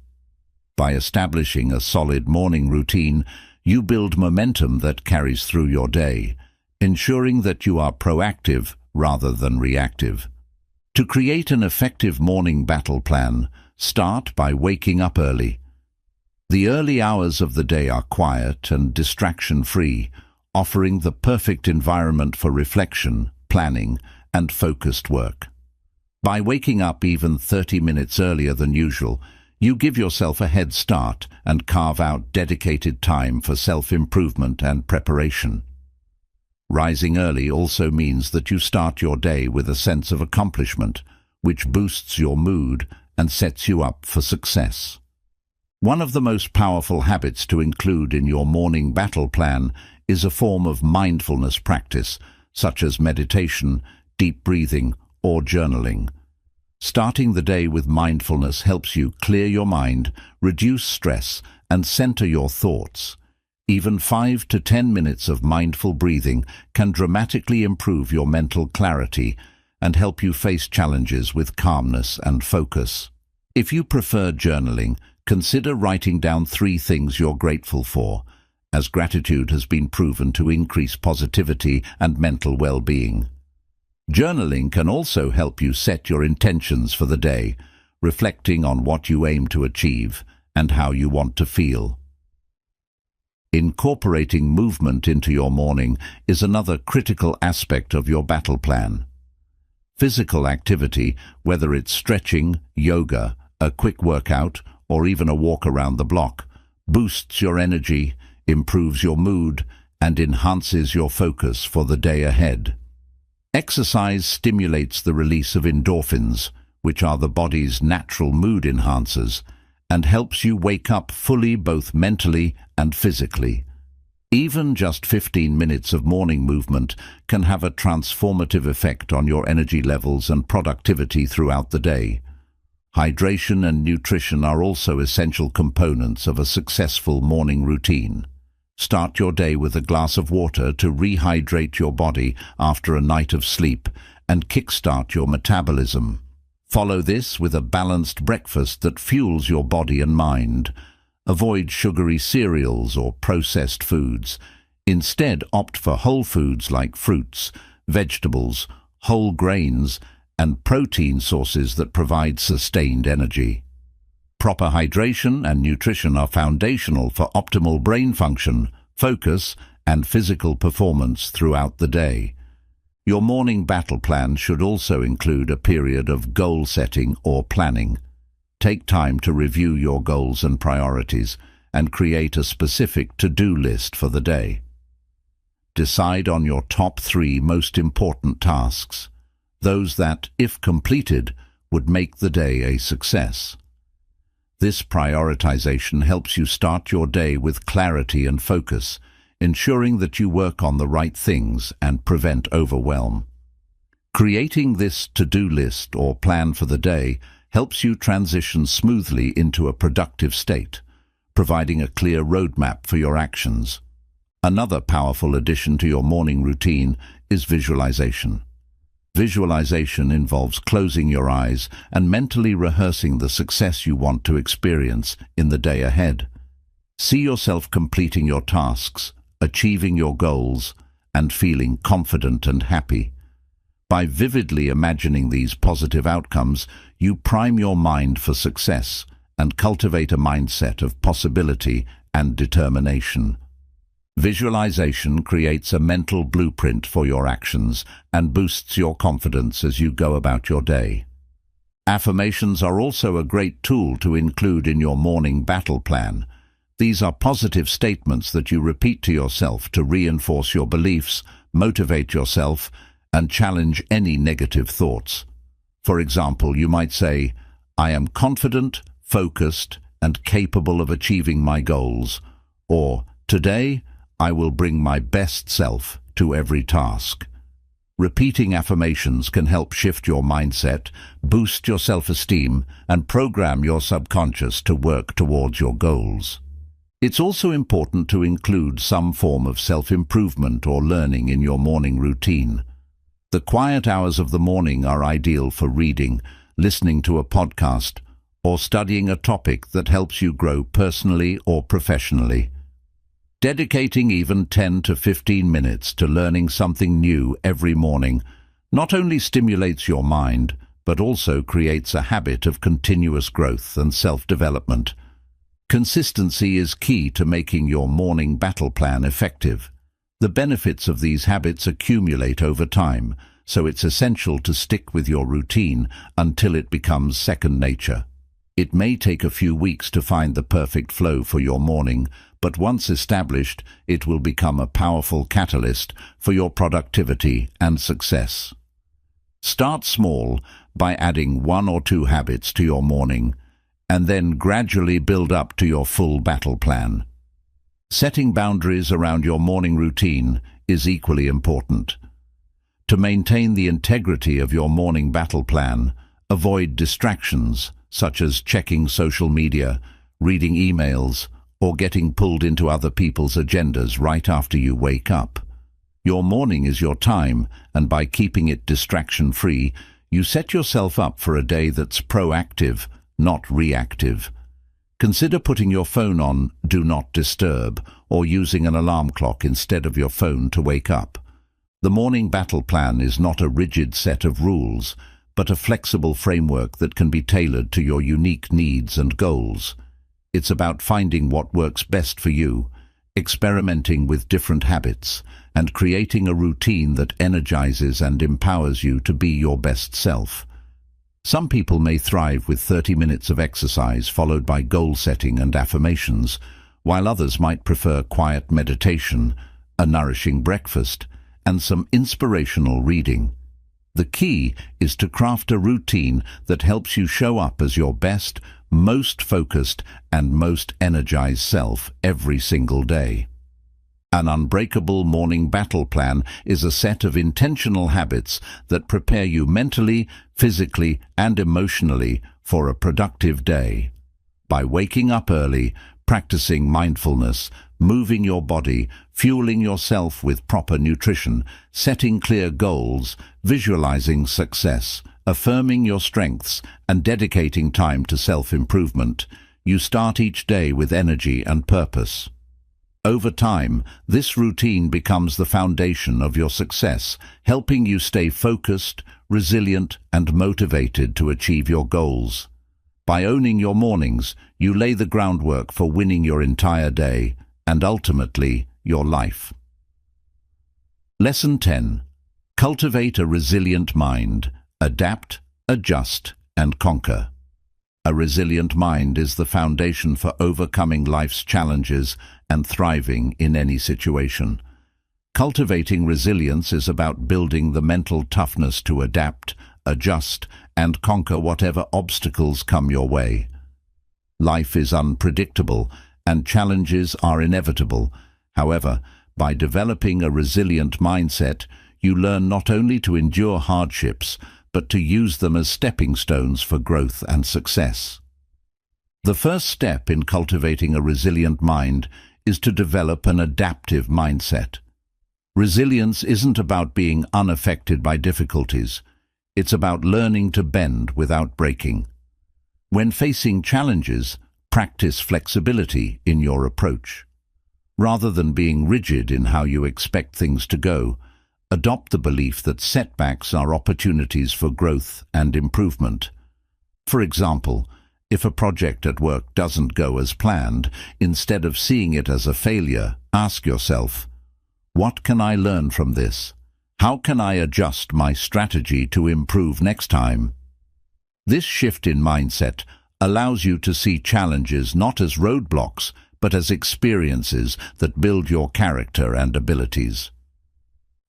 By establishing a solid morning routine, you build momentum that carries through your day, ensuring that you are proactive rather than reactive. To create an effective morning battle plan, start by waking up early. The early hours of the day are quiet and distraction-free, offering the perfect environment for reflection, planning, and focused work. By waking up even 30 minutes earlier than usual, you give yourself a head start and carve out dedicated time for self-improvement and preparation. Rising early also means that you start your day with a sense of accomplishment, which boosts your mood and sets you up for success. One of the most powerful habits to include in your morning battle plan is a form of mindfulness practice, such as meditation, deep breathing, or journaling. Starting the day with mindfulness helps you clear your mind, reduce stress, and center your thoughts. Even 5 to 10 minutes of mindful breathing can dramatically improve your mental clarity and help you face challenges with calmness and focus. If you prefer journaling, consider writing down 3 things you're grateful for, as gratitude has been proven to increase positivity and mental well-being. Journaling can also help you set your intentions for the day, reflecting on what you aim to achieve and how you want to feel. Incorporating movement into your morning is another critical aspect of your battle plan. Physical activity, whether it's stretching, yoga, a quick workout, or even a walk around the block, boosts your energy, improves your mood, and enhances your focus for the day ahead. Exercise stimulates the release of endorphins, which are the body's natural mood enhancers, and helps you wake up fully both mentally and physically. Even just 15 minutes of morning movement can have a transformative effect on your energy levels and productivity throughout the day. Hydration and nutrition are also essential components of a successful morning routine. Start your day with a glass of water to rehydrate your body after a night of sleep and kickstart your metabolism. Follow this with a balanced breakfast that fuels your body and mind. Avoid sugary cereals or processed foods. Instead, opt for whole foods like fruits, vegetables, whole grains, and protein sources that provide sustained energy. Proper hydration and nutrition are foundational for optimal brain function, focus, and physical performance throughout the day. Your morning battle plan should also include a period of goal setting or planning. Take time to review your goals and priorities and create a specific to-do list for the day. Decide on your top 3 most important tasks, those that, if completed, would make the day a success. This prioritization helps you start your day with clarity and focus, ensuring that you work on the right things and prevent overwhelm. Creating this to-do list or plan for the day helps you transition smoothly into a productive state, providing a clear roadmap for your actions. Another powerful addition to your morning routine is visualization. Visualization involves closing your eyes and mentally rehearsing the success you want to experience in the day ahead. See yourself completing your tasks, achieving your goals, and feeling confident and happy. By vividly imagining these positive outcomes, you prime your mind for success and cultivate a mindset of possibility and determination. Visualization creates a mental blueprint for your actions and boosts your confidence as you go about your day. Affirmations are also a great tool to include in your morning battle plan. These are positive statements that you repeat to yourself to reinforce your beliefs, motivate yourself, and challenge any negative thoughts. For example, you might say, "I am confident, focused, and capable of achieving my goals," or "Today, I will bring my best self to every task." Repeating affirmations can help shift your mindset, boost your self-esteem, and program your subconscious to work towards your goals. It's also important to include some form of self-improvement or learning in your morning routine. The quiet hours of the morning are ideal for reading, listening to a podcast, or studying a topic that helps you grow personally or professionally. Dedicating even 10 to 15 minutes to learning something new every morning not only stimulates your mind, but also creates a habit of continuous growth and self-development. Consistency is key to making your morning battle plan effective. The benefits of these habits accumulate over time, so it's essential to stick with your routine until it becomes second nature. It may take a few weeks to find the perfect flow for your morning, but once established, it will become a powerful catalyst for your productivity and success. Start small by adding 1 or 2 habits to your morning, and then gradually build up to your full battle plan. Setting boundaries around your morning routine is equally important. To maintain the integrity of your morning battle plan, avoid distractions such as checking social media, reading emails, or getting pulled into other people's agendas right after you wake up. Your morning is your time, and by keeping it distraction-free, you set yourself up for a day that's proactive, not reactive. Consider putting your phone on Do Not Disturb or using an alarm clock instead of your phone to wake up. The morning battle plan is not a rigid set of rules, but a flexible framework that can be tailored to your unique needs and goals. It's about finding what works best for you, experimenting with different habits, and creating a routine that energizes and empowers you to be your best self. Some people may thrive with 30 minutes of exercise followed by goal setting and affirmations, while others might prefer quiet meditation, a nourishing breakfast, and some inspirational reading. The key is to craft a routine that helps you show up as your best, most focused and most energized self every single day. An unbreakable morning battle plan is a set of intentional habits that prepare you mentally, physically, and emotionally for a productive day. By waking up early, practicing mindfulness, moving your body, fueling yourself with proper nutrition, setting clear goals, visualizing success, affirming your strengths, and dedicating time to self-improvement, you start each day with energy and purpose. Over time, this routine becomes the foundation of your success, helping you stay focused, resilient, and motivated to achieve your goals. By owning your mornings, you lay the groundwork for winning your entire day, and ultimately, your life. Lesson 10. Cultivate a resilient mind. Adapt, adjust, and conquer. A resilient mind is the foundation for overcoming life's challenges and thriving in any situation. Cultivating resilience is about building the mental toughness to adapt, adjust, and conquer whatever obstacles come your way. Life is unpredictable, and challenges are inevitable. However, by developing a resilient mindset, you learn not only to endure hardships, but to use them as stepping stones for growth and success. The first step in cultivating a resilient mind is to develop an adaptive mindset. Resilience isn't about being unaffected by difficulties. It's about learning to bend without breaking. When facing challenges, practice flexibility in your approach. Rather than being rigid in how you expect things to go, adopt the belief that setbacks are opportunities for growth and improvement. For example, if a project at work doesn't go as planned, instead of seeing it as a failure, ask yourself, what can I learn from this? How can I adjust my strategy to improve next time? This shift in mindset allows you to see challenges not as roadblocks, but as experiences that build your character and abilities.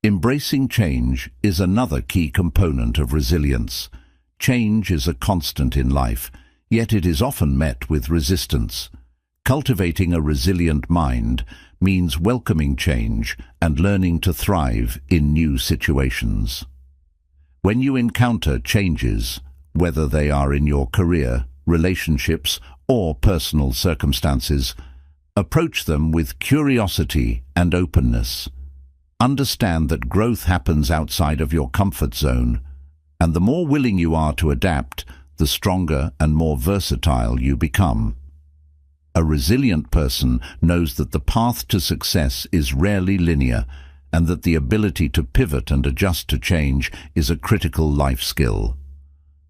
Embracing change is another key component of resilience. Change is a constant in life, yet it is often met with resistance. Cultivating a resilient mind means welcoming change and learning to thrive in new situations. When you encounter changes, whether they are in your career, relationships, or personal circumstances, approach them with curiosity and openness. Understand that growth happens outside of your comfort zone, and the more willing you are to adapt, the stronger and more versatile you become. A resilient person knows that the path to success is rarely linear, and that the ability to pivot and adjust to change is a critical life skill.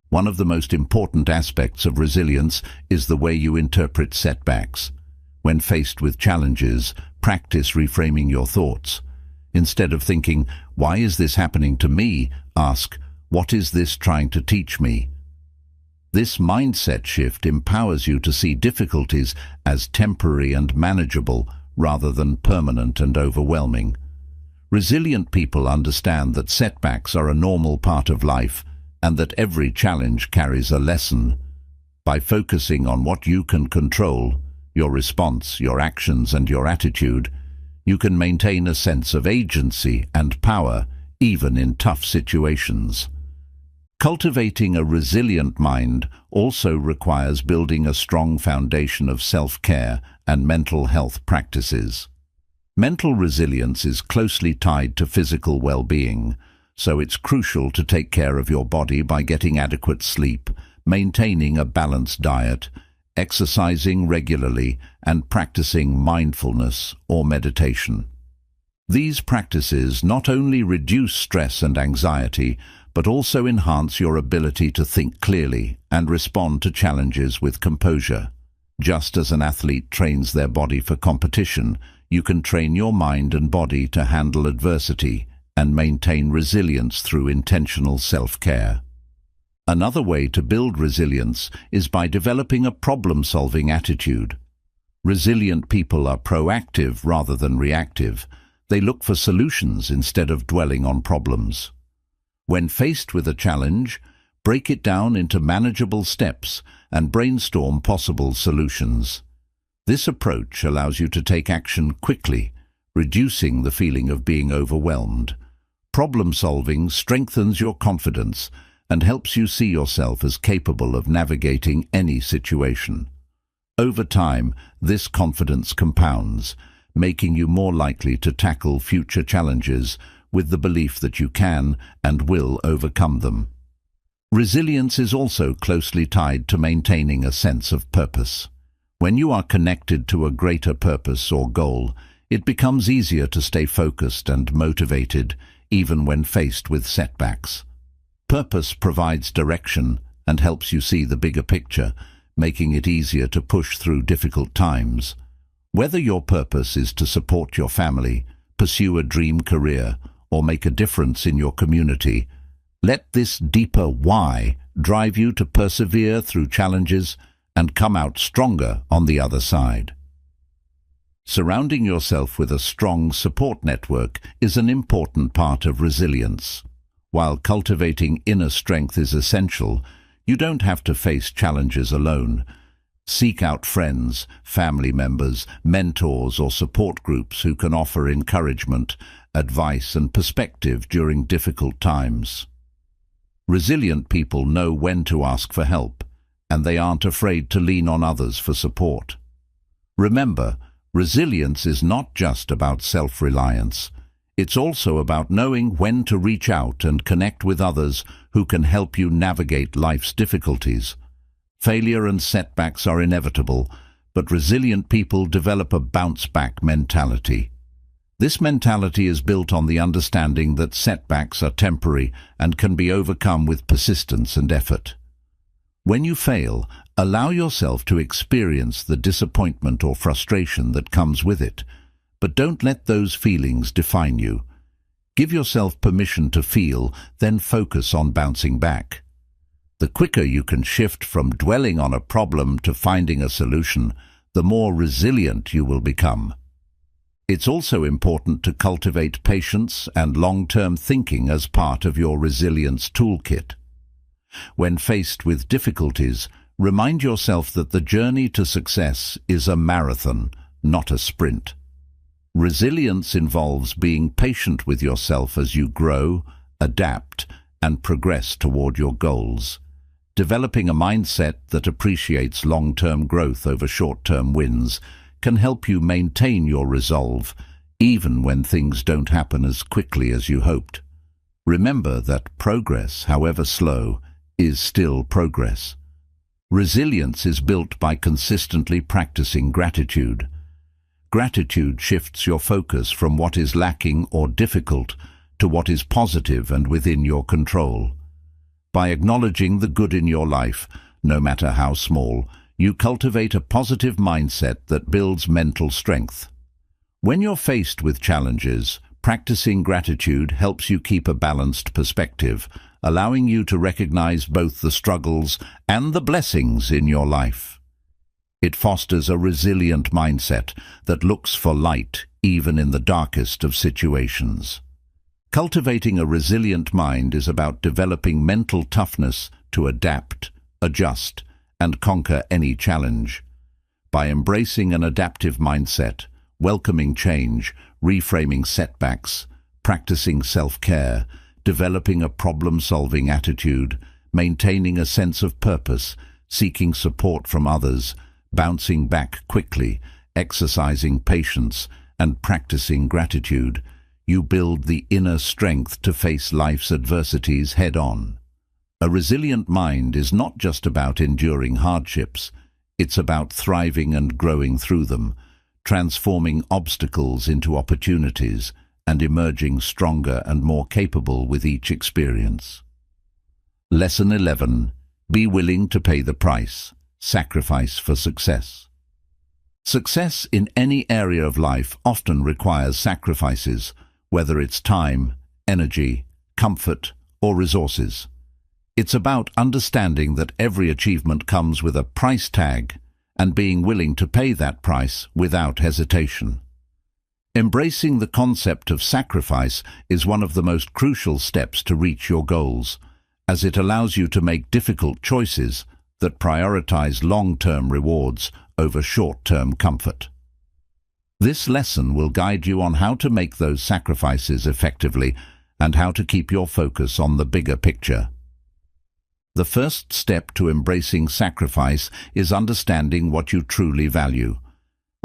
One of the most important aspects of resilience is the way you interpret setbacks. When faced with challenges, practice reframing your thoughts. Instead of thinking, "Why is this happening to me?" ask, "What is this trying to teach me?" This mindset shift empowers you to see difficulties as temporary and manageable rather than permanent and overwhelming. Resilient people understand that setbacks are a normal part of life and that every challenge carries a lesson. By focusing on what you can control, your response, your actions, and your attitude, you can maintain a sense of agency and power even in tough situations. Cultivating a resilient mind also requires building a strong foundation of self-care and mental health practices. Mental resilience is closely tied to physical well-being, so it's crucial to take care of your body by getting adequate sleep, maintaining a balanced diet, exercising regularly, and practicing mindfulness or meditation. These practices not only reduce stress and anxiety, but also enhance your ability to think clearly and respond to challenges with composure. Just as an athlete trains their body for competition, you can train your mind and body to handle adversity and maintain resilience through intentional self-care. Another way to build resilience is by developing a problem-solving attitude. Resilient people are proactive rather than reactive. They look for solutions instead of dwelling on problems. When faced with a challenge, break it down into manageable steps, and brainstorm possible solutions. This approach allows you to take action quickly, reducing the feeling of being overwhelmed. Problem-solving strengthens your confidence and helps you see yourself as capable of navigating any situation. Over time, this confidence compounds, making you more likely to tackle future challenges with the belief that you can and will overcome them. Resilience is also closely tied to maintaining a sense of purpose. When you are connected to a greater purpose or goal, it becomes easier to stay focused and motivated, even when faced with setbacks. Purpose provides direction and helps you see the bigger picture, making it easier to push through difficult times. Whether your purpose is to support your family, pursue a dream career, or make a difference in your community, let this deeper why drive you to persevere through challenges and come out stronger on the other side. Surrounding yourself with a strong support network is an important part of resilience. While cultivating inner strength is essential, you don't have to face challenges alone. Seek out friends, family members, mentors, or support groups who can offer encouragement, advice, and perspective during difficult times. Resilient people know when to ask for help, and they aren't afraid to lean on others for support. Remember, resilience is not just about self-reliance. It's also about knowing when to reach out and connect with others who can help you navigate life's difficulties. Failure and setbacks are inevitable, but resilient people develop a bounce-back mentality. This mentality is built on the understanding that setbacks are temporary and can be overcome with persistence and effort. When you fail, allow yourself to experience the disappointment or frustration that comes with it, but don't let those feelings define you. Give yourself permission to feel, then focus on bouncing back. The quicker you can shift from dwelling on a problem to finding a solution, the more resilient you will become. It's also important to cultivate patience and long-term thinking as part of your resilience toolkit. When faced with difficulties, remind yourself that the journey to success is a marathon, not a sprint. Resilience involves being patient with yourself as you grow, adapt, and progress toward your goals. Developing a mindset that appreciates long-term growth over short-term wins can help you maintain your resolve, even when things don't happen as quickly as you hoped. Remember that progress, however slow, is still progress. Resilience is built by consistently practicing gratitude. Gratitude shifts your focus from what is lacking or difficult to what is positive and within your control. By acknowledging the good in your life, no matter how small, you cultivate a positive mindset that builds mental strength. When you're faced with challenges, practicing gratitude helps you keep a balanced perspective, allowing you to recognize both the struggles and the blessings in your life. It fosters a resilient mindset that looks for light even in the darkest of situations. Cultivating a resilient mind is about developing mental toughness to adapt, adjust, and conquer any challenge. By embracing an adaptive mindset, welcoming change, reframing setbacks, practicing self-care, developing a problem-solving attitude, maintaining a sense of purpose, seeking support from others, bouncing back quickly, exercising patience, and practicing gratitude, you build the inner strength to face life's adversities head-on. A resilient mind is not just about enduring hardships, it's about thriving and growing through them, transforming obstacles into opportunities, and emerging stronger and more capable with each experience. Lesson 11. Be willing to pay the price. Sacrifice for success. Success in any area of life often requires sacrifices, whether it's time, energy, comfort, or resources. It's about understanding that every achievement comes with a price tag and being willing to pay that price without hesitation. Embracing the concept of sacrifice is one of the most crucial steps to reach your goals. as it allows you to make difficult choices that prioritize long-term rewards over short-term comfort. This lesson will guide you on how to make those sacrifices effectively and how to keep your focus on the bigger picture. The first step to embracing sacrifice is understanding what you truly value.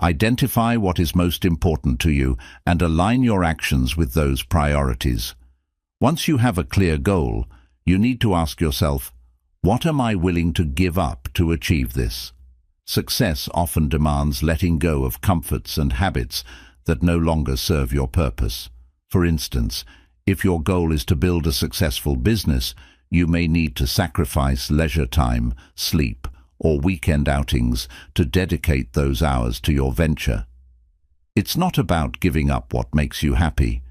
Identify what is most important to you and align your actions with those priorities. Once you have a clear goal, you need to ask yourself, what am I willing to give up to achieve this? Success often demands letting go of comforts and habits that no longer serve your purpose. For instance, if your goal is to build a successful business, you may need to sacrifice leisure time, sleep, or weekend outings to dedicate those hours to your venture. It's not about giving up what makes you happy.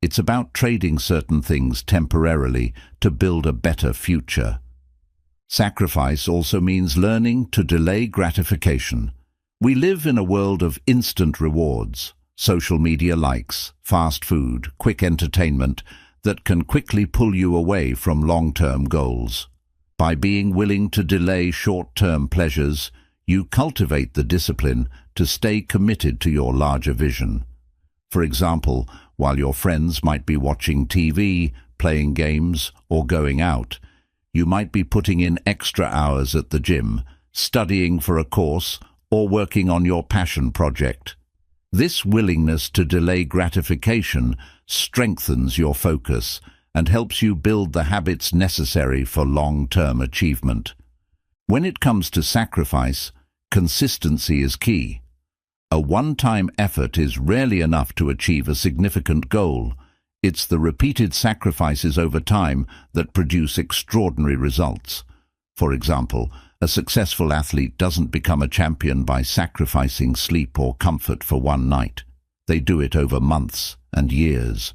It's about trading certain things temporarily to build a better future. Sacrifice also means learning to delay gratification. We live in a world of instant rewards, social media likes, fast food, quick entertainment that can quickly pull you away from long-term goals. By being willing to delay short-term pleasures, you cultivate the discipline to stay committed to your larger vision. For example, while your friends might be watching TV, playing games, or going out, you might be putting in extra hours at the gym, studying for a course, or working on your passion project. This willingness to delay gratification strengthens your focus and helps you build the habits necessary for long-term achievement. When it comes to sacrifice, consistency is key. A one-time effort is rarely enough to achieve a significant goal. It's the repeated sacrifices over time that produce extraordinary results. For example, a successful athlete doesn't become a champion by sacrificing sleep or comfort for one night. They do it over months and years.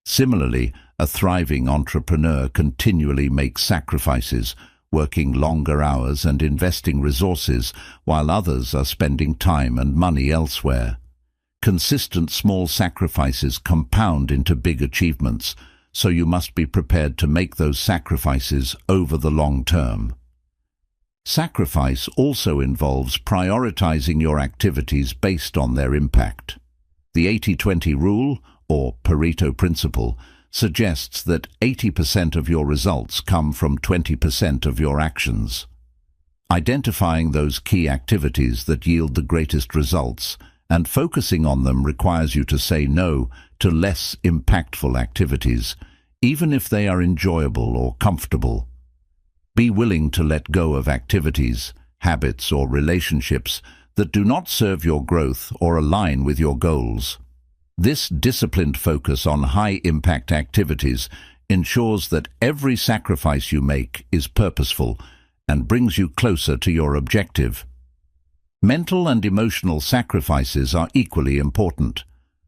Similarly, a thriving entrepreneur continually makes sacrifices, working longer hours and investing resources while others are spending time and money elsewhere. Consistent small sacrifices compound into big achievements, so you must be prepared to make those sacrifices over the long term. Sacrifice also involves prioritizing your activities based on their impact. The 80-20 rule, or Pareto principle, suggests that 80% of your results come from 20% of your actions. Identifying those key activities that yield the greatest results and focusing on them requires you to say no to less impactful activities, even if they are enjoyable or comfortable. Be willing to let go of activities, habits, or relationships that do not serve your growth or align with your goals. This disciplined focus on high-impact activities ensures that every sacrifice you make is purposeful and brings you closer to your objective. Mental and emotional sacrifices are equally important.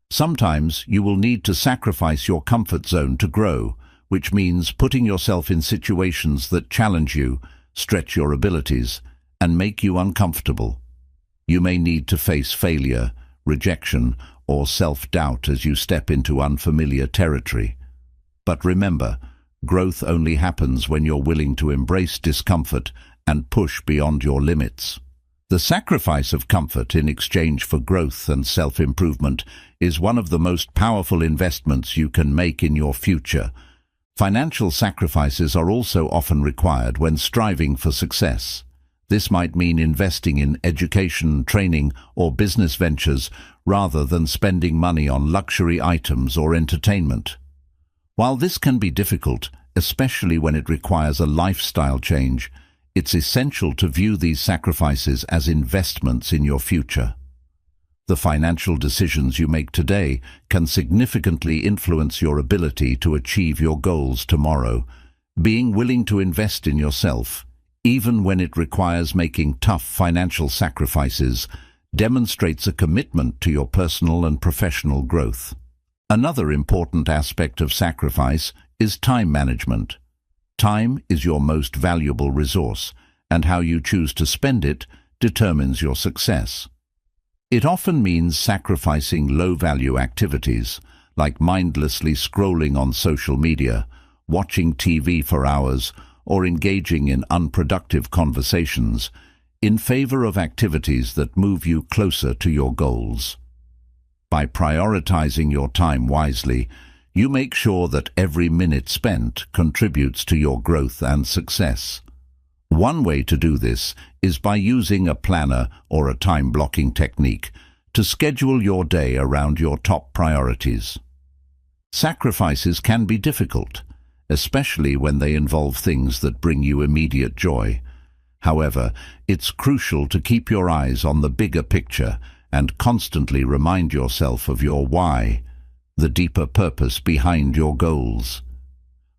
Sometimes you will need to sacrifice your comfort zone to grow, which means putting yourself in situations that challenge you, stretch your abilities, and make you uncomfortable. You may need to face failure, rejection, or self-doubt as you step into unfamiliar territory. But remember, growth only happens when you're willing to embrace discomfort and push beyond your limits. The sacrifice of comfort in exchange for growth and self-improvement is one of the most powerful investments you can make in your future. Financial sacrifices are also often required when striving for success. This might mean investing in education, training, or business ventures rather than spending money on luxury items or entertainment. While this can be difficult, especially when it requires a lifestyle change, it's essential to view these sacrifices as investments in your future. The financial decisions you make today can significantly influence your ability to achieve your goals tomorrow. Being willing to invest in yourself, even when it requires making tough financial sacrifices, demonstrates a commitment to your personal and professional growth. Another important aspect of sacrifice is time management. Time is your most valuable resource, and how you choose to spend it determines your success. It often means sacrificing low-value activities, like mindlessly scrolling on social media, watching TV for hours, or engaging in unproductive conversations, in favor of activities that move you closer to your goals. By prioritizing your time wisely, you make sure that every minute spent contributes to your growth and success. One way to do this is by using a planner or a time-blocking technique to schedule your day around your top priorities. Sacrifices can be difficult, especially when they involve things that bring you immediate joy. However, it's crucial to keep your eyes on the bigger picture and constantly remind yourself of your why, the deeper purpose behind your goals.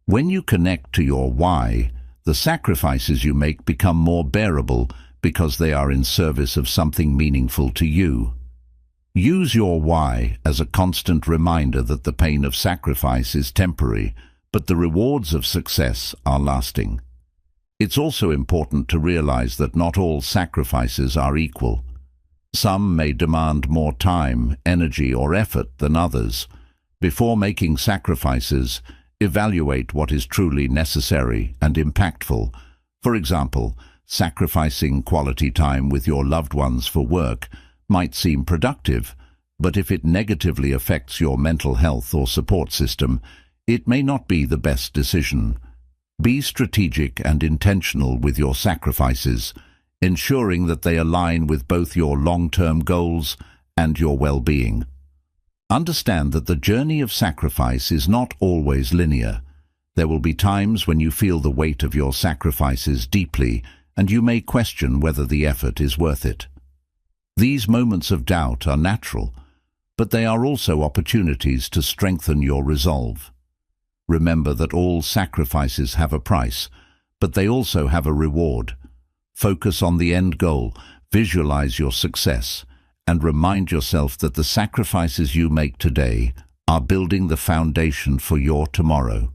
When you connect to your why, the sacrifices you make become more bearable because they are in service of something meaningful to you. Use your why as a constant reminder that the pain of sacrifice is temporary, but the rewards of success are lasting. It's also important to realize that not all sacrifices are equal. Some may demand more time, energy, or effort than others. Before making sacrifices, evaluate what is truly necessary and impactful. For example, sacrificing quality time with your loved ones for work might seem productive, but if it negatively affects your mental health or support system, it may not be the best decision. Be strategic and intentional with your sacrifices, ensuring that they align with both your long-term goals and your well-being. Understand that the journey of sacrifice is not always linear. There will be times when you feel the weight of your sacrifices deeply, and you may question whether the effort is worth it. These moments of doubt are natural, but they are also opportunities to strengthen your resolve. Remember that all sacrifices have a price, but they also have a reward. Focus on the end goal, visualize your success, and remind yourself that the sacrifices you make today are building the foundation for your tomorrow.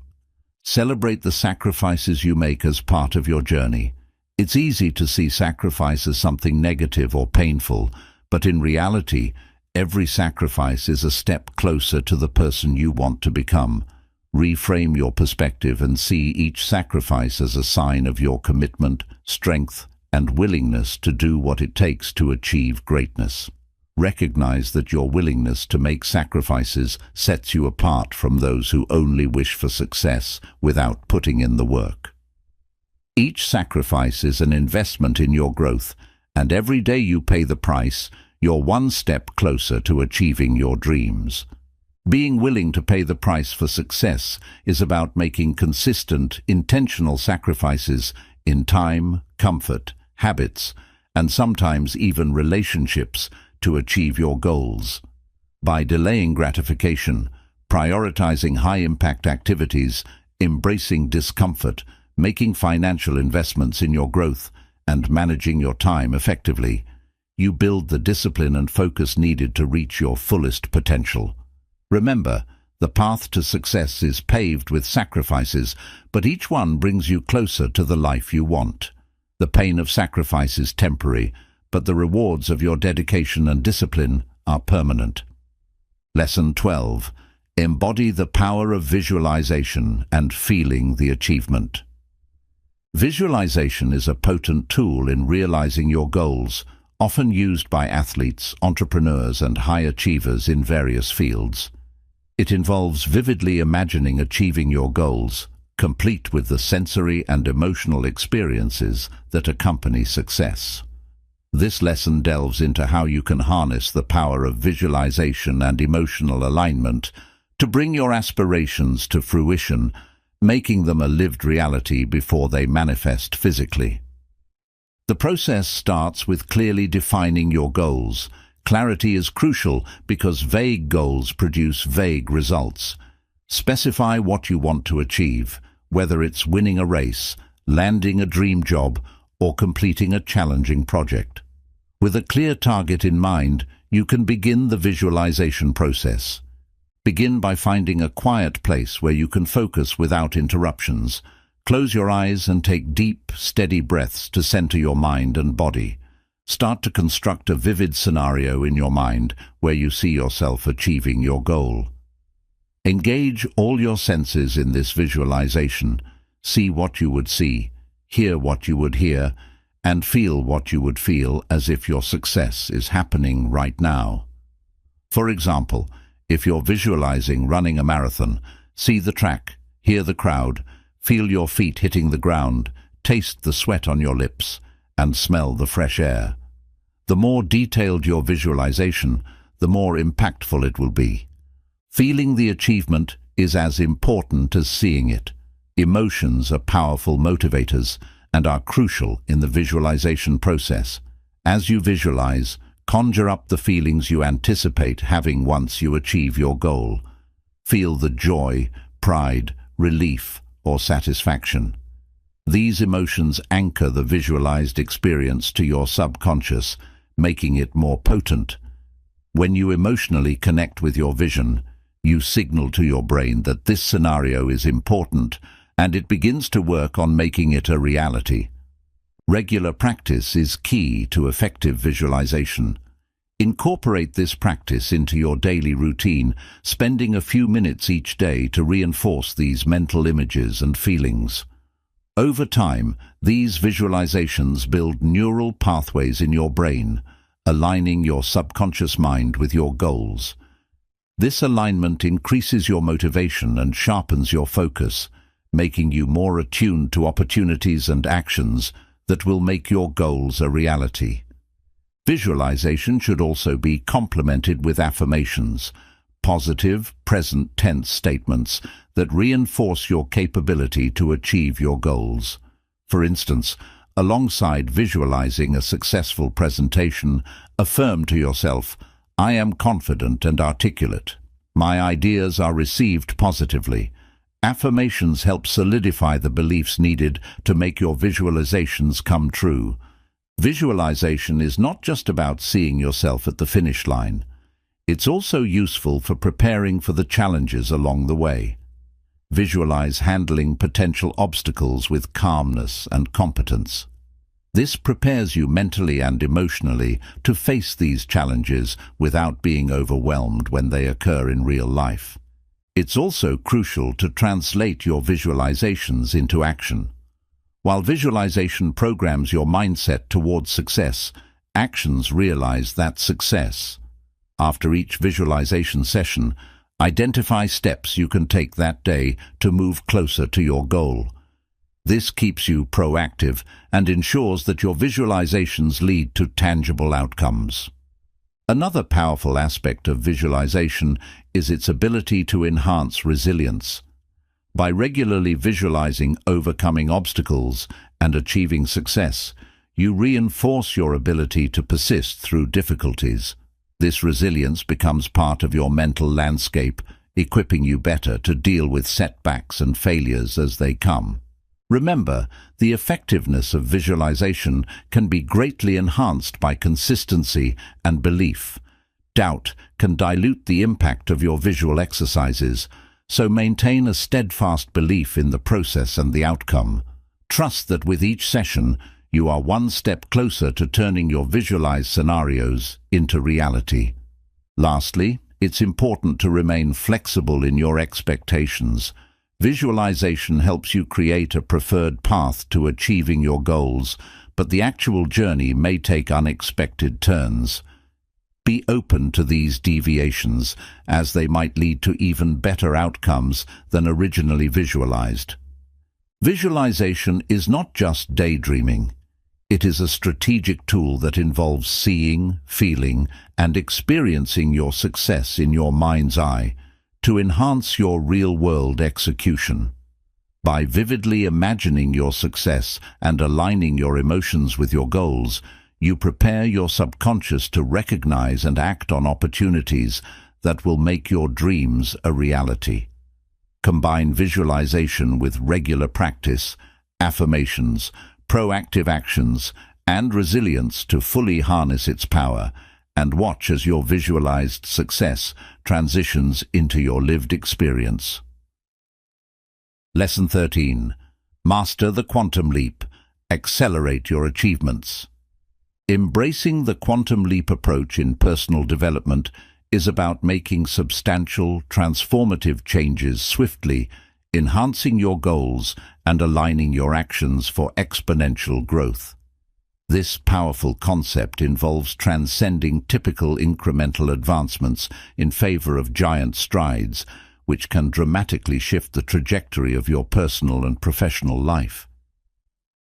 Celebrate the sacrifices you make as part of your journey. It's easy to see sacrifice as something negative or painful, but in reality, every sacrifice is a step closer to the person you want to become. Reframe your perspective and see each sacrifice as a sign of your commitment, strength, and willingness to do what it takes to achieve greatness. Recognize that your willingness to make sacrifices sets you apart from those who only wish for success without putting in the work. Each sacrifice is an investment in your growth, and every day you pay the price, you're one step closer to achieving your dreams. Being willing to pay the price for success is about making consistent, intentional sacrifices in time, comfort, habits, and sometimes even relationships to achieve your goals. By delaying gratification, prioritizing high-impact activities, embracing discomfort, making financial investments in your growth, and managing your time effectively, you build the discipline and focus needed to reach your fullest potential. Remember, the path to success is paved with sacrifices, but each one brings you closer to the life you want. The pain of sacrifice is temporary, but the rewards of your dedication and discipline are permanent. Lesson 12. Embody the power of visualization and feeling the achievement. Visualization is a potent tool in realizing your goals, often used by athletes, entrepreneurs, and high achievers in various fields. It involves vividly imagining achieving your goals, complete with the sensory and emotional experiences that accompany success. This lesson delves into how you can harness the power of visualization and emotional alignment to bring your aspirations to fruition, making them a lived reality before they manifest physically. The process starts with clearly defining your goals. Clarity is crucial because vague goals produce vague results. Specify what you want to achieve, whether it's winning a race, landing a dream job, or completing a challenging project. With a clear target in mind, you can begin the visualization process. Begin by finding a quiet place where you can focus without interruptions. Close your eyes and take deep, steady breaths to center your mind and body. Start to construct a vivid scenario in your mind where you see yourself achieving your goal. Engage all your senses in this visualization. See what you would see, hear what you would hear, and feel what you would feel as if your success is happening right now. For example, if you're visualizing running a marathon, see the track, hear the crowd, feel your feet hitting the ground, taste the sweat on your lips, and smell the fresh air. The more detailed your visualization, the more impactful it will be. Feeling the achievement is as important as seeing it. Emotions are powerful motivators and are crucial in the visualization process. As you visualize, conjure up the feelings you anticipate having once you achieve your goal. Feel the joy, pride, relief, or satisfaction. These emotions anchor the visualized experience to your subconscious, making it more potent. When you emotionally connect with your vision, you signal to your brain that this scenario is important, and it begins to work on making it a reality. Regular practice is key to effective visualization. Incorporate this practice into your daily routine, spending a few minutes each day to reinforce these mental images and feelings. Over time, these visualizations build neural pathways in your brain, aligning your subconscious mind with your goals. This alignment increases your motivation and sharpens your focus, making you more attuned to opportunities and actions that will make your goals a reality. Visualization should also be complemented with affirmations, positive, present tense statements that reinforce your capability to achieve your goals. For instance, alongside visualizing a successful presentation, affirm to yourself, "I am confident and articulate. My ideas are received positively." Affirmations help solidify the beliefs needed to make your visualizations come true. Visualization is not just about seeing yourself at the finish line. It's also useful for preparing for the challenges along the way. Visualize handling potential obstacles with calmness and competence. This prepares you mentally and emotionally to face these challenges without being overwhelmed when they occur in real life. It's also crucial to translate your visualizations into action. While visualization programs your mindset towards success, actions realize that success. After each visualization session, identify steps you can take that day to move closer to your goal. This keeps you proactive and ensures that your visualizations lead to tangible outcomes. Another powerful aspect of visualization is its ability to enhance resilience. By regularly visualizing overcoming obstacles and achieving success, you reinforce your ability to persist through difficulties. This resilience becomes part of your mental landscape, equipping you better to deal with setbacks and failures as they come. Remember, the effectiveness of visualization can be greatly enhanced by consistency and belief. Doubt can dilute the impact of your visual exercises, so maintain a steadfast belief in the process and the outcome. Trust that with each session, you are one step closer to turning your visualized scenarios into reality. Lastly, it's important to remain flexible in your expectations. Visualization helps you create a preferred path to achieving your goals, but the actual journey may take unexpected turns. Be open to these deviations, as they might lead to even better outcomes than originally visualized. Visualization is not just daydreaming. It is a strategic tool that involves seeing, feeling, and experiencing your success in your mind's eye to enhance your real-world execution. By vividly imagining your success and aligning your emotions with your goals, you prepare your subconscious to recognize and act on opportunities that will make your dreams a reality. Combine visualization with regular practice, affirmations, proactive actions, and resilience to fully harness its power, and watch as your visualized success transitions into your lived experience. Lesson 13. Master the quantum leap. Accelerate your achievements. Embracing the quantum leap approach in personal development is about making substantial, transformative changes swiftly, enhancing your goals and aligning your actions for exponential growth. This powerful concept involves transcending typical incremental advancements in favor of giant strides, which can dramatically shift the trajectory of your personal and professional life.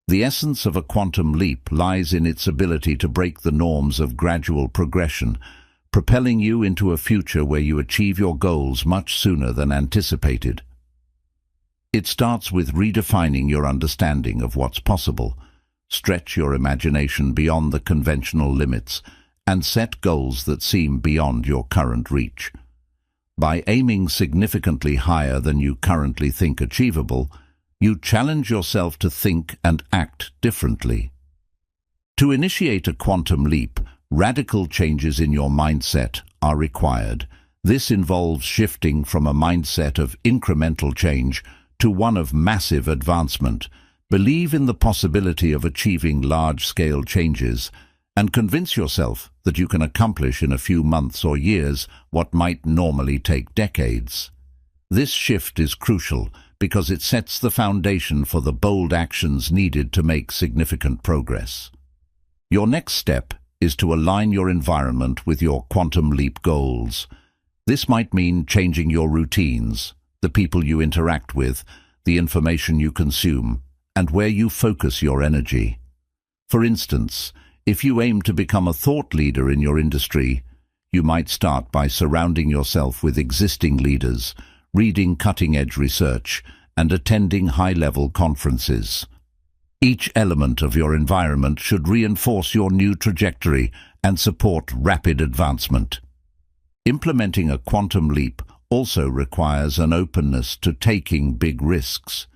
The essence of a quantum leap lies in its ability to break the norms of gradual progression, propelling you into a future where you achieve your goals much sooner than anticipated. It starts with redefining your understanding of what's possible. Stretch your imagination beyond the conventional limits and set goals that seem beyond your current reach. By aiming significantly higher than you currently think achievable, you challenge yourself to think and act differently. To initiate a quantum leap, radical changes in your mindset are required. This involves shifting from a mindset of incremental change to one of massive advancement. Believe in the possibility of achieving large-scale changes and convince yourself that you can accomplish in a few months or years what might normally take decades. This shift is crucial because it sets the foundation for the bold actions needed to make significant progress. Your next step is to align your environment with your quantum leap goals. This might mean changing your routines, the people you interact with, the information you consume, and where you focus your energy. For instance, if you aim to become a thought leader in your industry, you might start by surrounding yourself with existing leaders, reading cutting-edge research, and attending high-level conferences. Each element of your environment should reinforce your new trajectory and support rapid advancement. Implementing a quantum leap also requires an openness to taking big risks.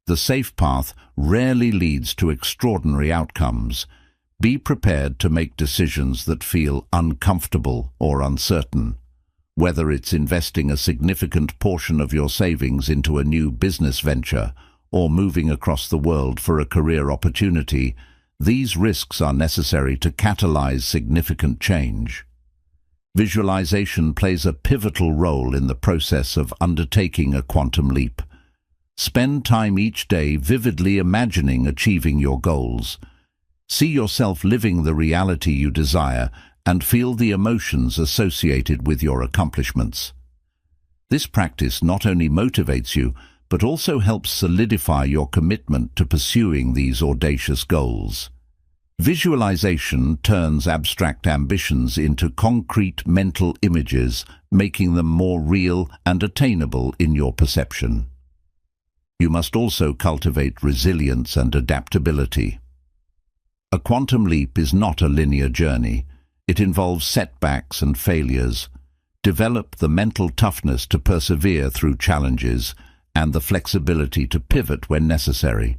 The safe path rarely leads to extraordinary outcomes. Be prepared to make decisions that feel uncomfortable or uncertain. Whether it's investing a significant portion of your savings into a new business venture or moving across the world for a career opportunity, these risks are necessary to catalyze significant change. Visualization plays a pivotal role in the process of undertaking a quantum leap. Spend time each day vividly imagining achieving your goals. See yourself living the reality you desire and feel the emotions associated with your accomplishments. This practice not only motivates you, but also helps solidify your commitment to pursuing these audacious goals. Visualization turns abstract ambitions into concrete mental images, making them more real and attainable in your perception. You must also cultivate resilience and adaptability. A quantum leap is not a linear journey. It involves setbacks and failures. Develop the mental toughness to persevere through challenges and the flexibility to pivot when necessary.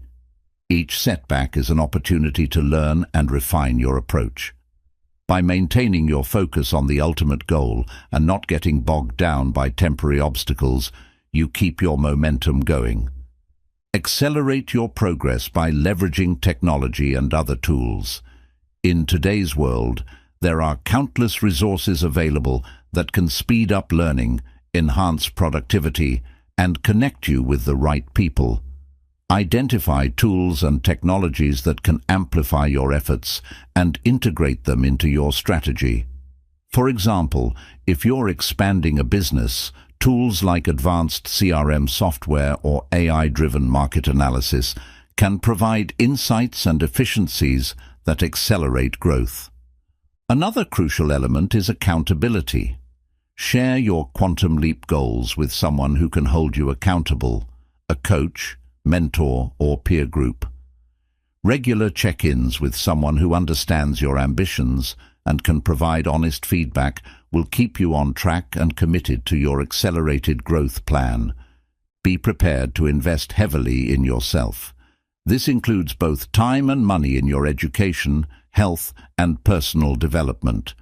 Each setback is an opportunity to learn and refine your approach. By maintaining your focus on the ultimate goal and not getting bogged down by temporary obstacles, you keep your momentum going. Accelerate your progress by leveraging technology and other tools. In today's world, there are countless resources available that can speed up learning, enhance productivity, and connect you with the right people. Identify tools and technologies that can amplify your efforts and integrate them into your strategy. For example, if you're expanding a business, tools like advanced CRM software or AI-driven market analysis can provide insights and efficiencies that accelerate growth. Another crucial element is accountability. Share your quantum leap goals with someone who can hold you accountable, a coach, mentor, or peer group. Regular check-ins with someone who understands your ambitions and can provide honest feedback will keep you on track and committed to your accelerated growth plan. Be prepared to invest heavily in yourself. This includes both time and money in your education, health, and personal development.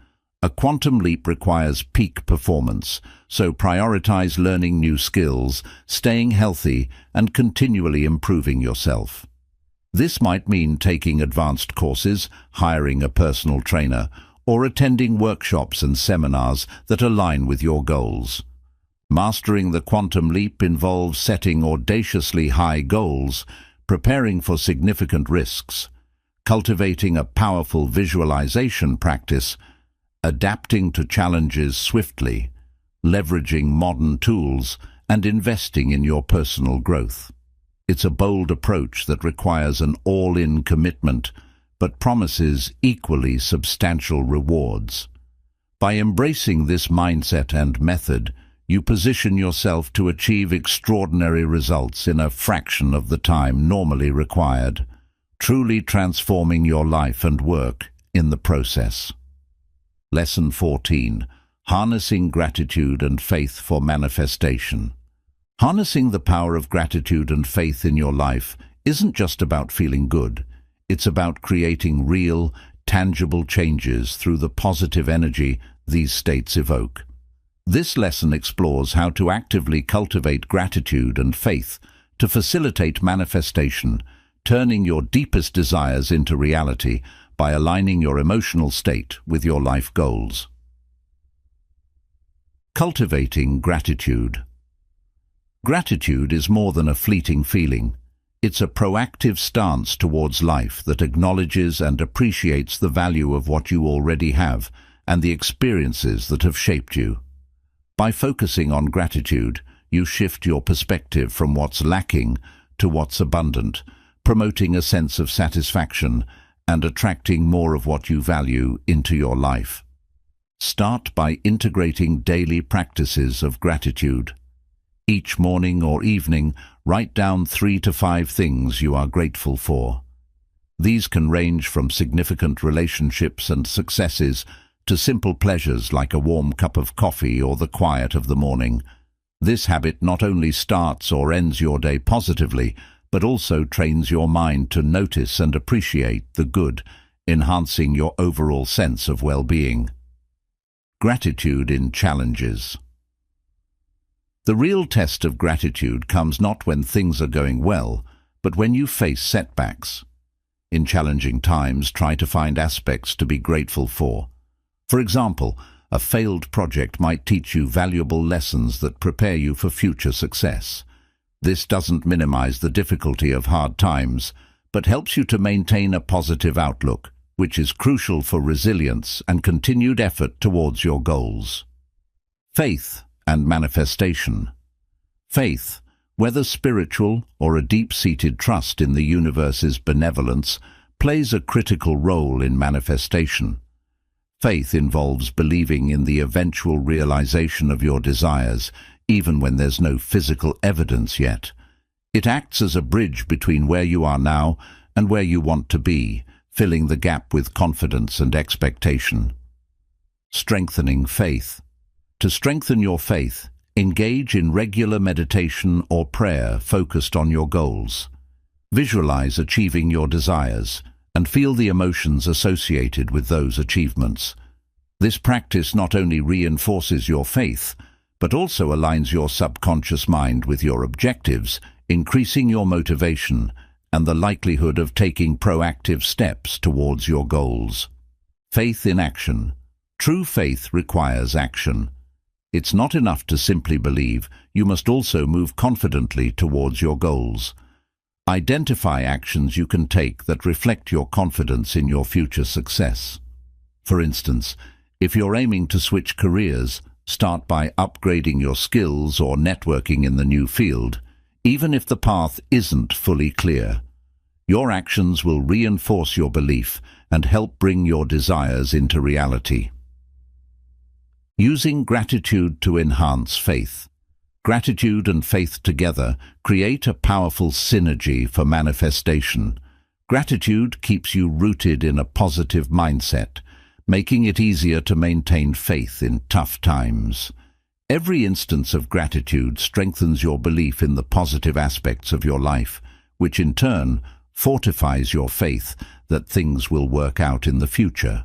A quantum leap requires peak performance, so prioritize learning new skills, staying healthy, and continually improving yourself. This might mean taking advanced courses, hiring a personal trainer, or attending workshops and seminars that align with your goals. Mastering the quantum leap involves setting audaciously high goals, preparing for significant risks, cultivating a powerful visualization practice, adapting to challenges swiftly, leveraging modern tools, and investing in your personal growth. It's a bold approach that requires an all-in commitment, but promises equally substantial rewards. By embracing this mindset and method, you position yourself to achieve extraordinary results in a fraction of the time normally required, truly transforming your life and work in the process. Lesson 14. Harnessing gratitude and faith for manifestation. Harnessing the power of gratitude and faith in your life isn't just about feeling good. It's about creating real, tangible changes through the positive energy these states evoke. This lesson explores how to actively cultivate gratitude and faith to facilitate manifestation, turning your deepest desires into reality by aligning your emotional state with your life goals. Cultivating gratitude. Gratitude is more than a fleeting feeling. It's a proactive stance towards life that acknowledges and appreciates the value of what you already have and the experiences that have shaped you. By focusing on gratitude, you shift your perspective from what's lacking to what's abundant, promoting a sense of satisfaction and attracting more of what you value into your life. Start by integrating daily practices of gratitude. Each morning or evening, write down 3 to 5 things you are grateful for. These can range from significant relationships and successes to simple pleasures like a warm cup of coffee or the quiet of the morning. This habit not only starts or ends your day positively, but also trains your mind to notice and appreciate the good, enhancing your overall sense of well-being. Gratitude in challenges. The real test of gratitude comes not when things are going well, but when you face setbacks. In challenging times, try to find aspects to be grateful for. For example, a failed project might teach you valuable lessons that prepare you for future success. This doesn't minimize the difficulty of hard times, but helps you to maintain a positive outlook, which is crucial for resilience and continued effort towards your goals. Faith and manifestation. Faith, whether spiritual or a deep-seated trust in the universe's benevolence, plays a critical role in manifestation. Faith involves believing in the eventual realization of your desires, even when there's no physical evidence yet. It acts as a bridge between where you are now and where you want to be, filling the gap with confidence and expectation. Strengthening faith. To strengthen your faith, engage in regular meditation or prayer focused on your goals. Visualize achieving your desires and feel the emotions associated with those achievements. This practice not only reinforces your faith, but also aligns your subconscious mind with your objectives, increasing your motivation and the likelihood of taking proactive steps towards your goals. Faith in action. True faith requires action. It's not enough to simply believe, you must also move confidently towards your goals. Identify actions you can take that reflect your confidence in your future success. For instance, if you're aiming to switch careers, start by upgrading your skills or networking in the new field, even if the path isn't fully clear. Your actions will reinforce your belief and help bring your desires into reality. Using gratitude to enhance faith. Gratitude and faith together create a powerful synergy for manifestation. Gratitude keeps you rooted in a positive mindset, making it easier to maintain faith in tough times. Every instance of gratitude strengthens your belief in the positive aspects of your life, which in turn fortifies your faith that things will work out in the future.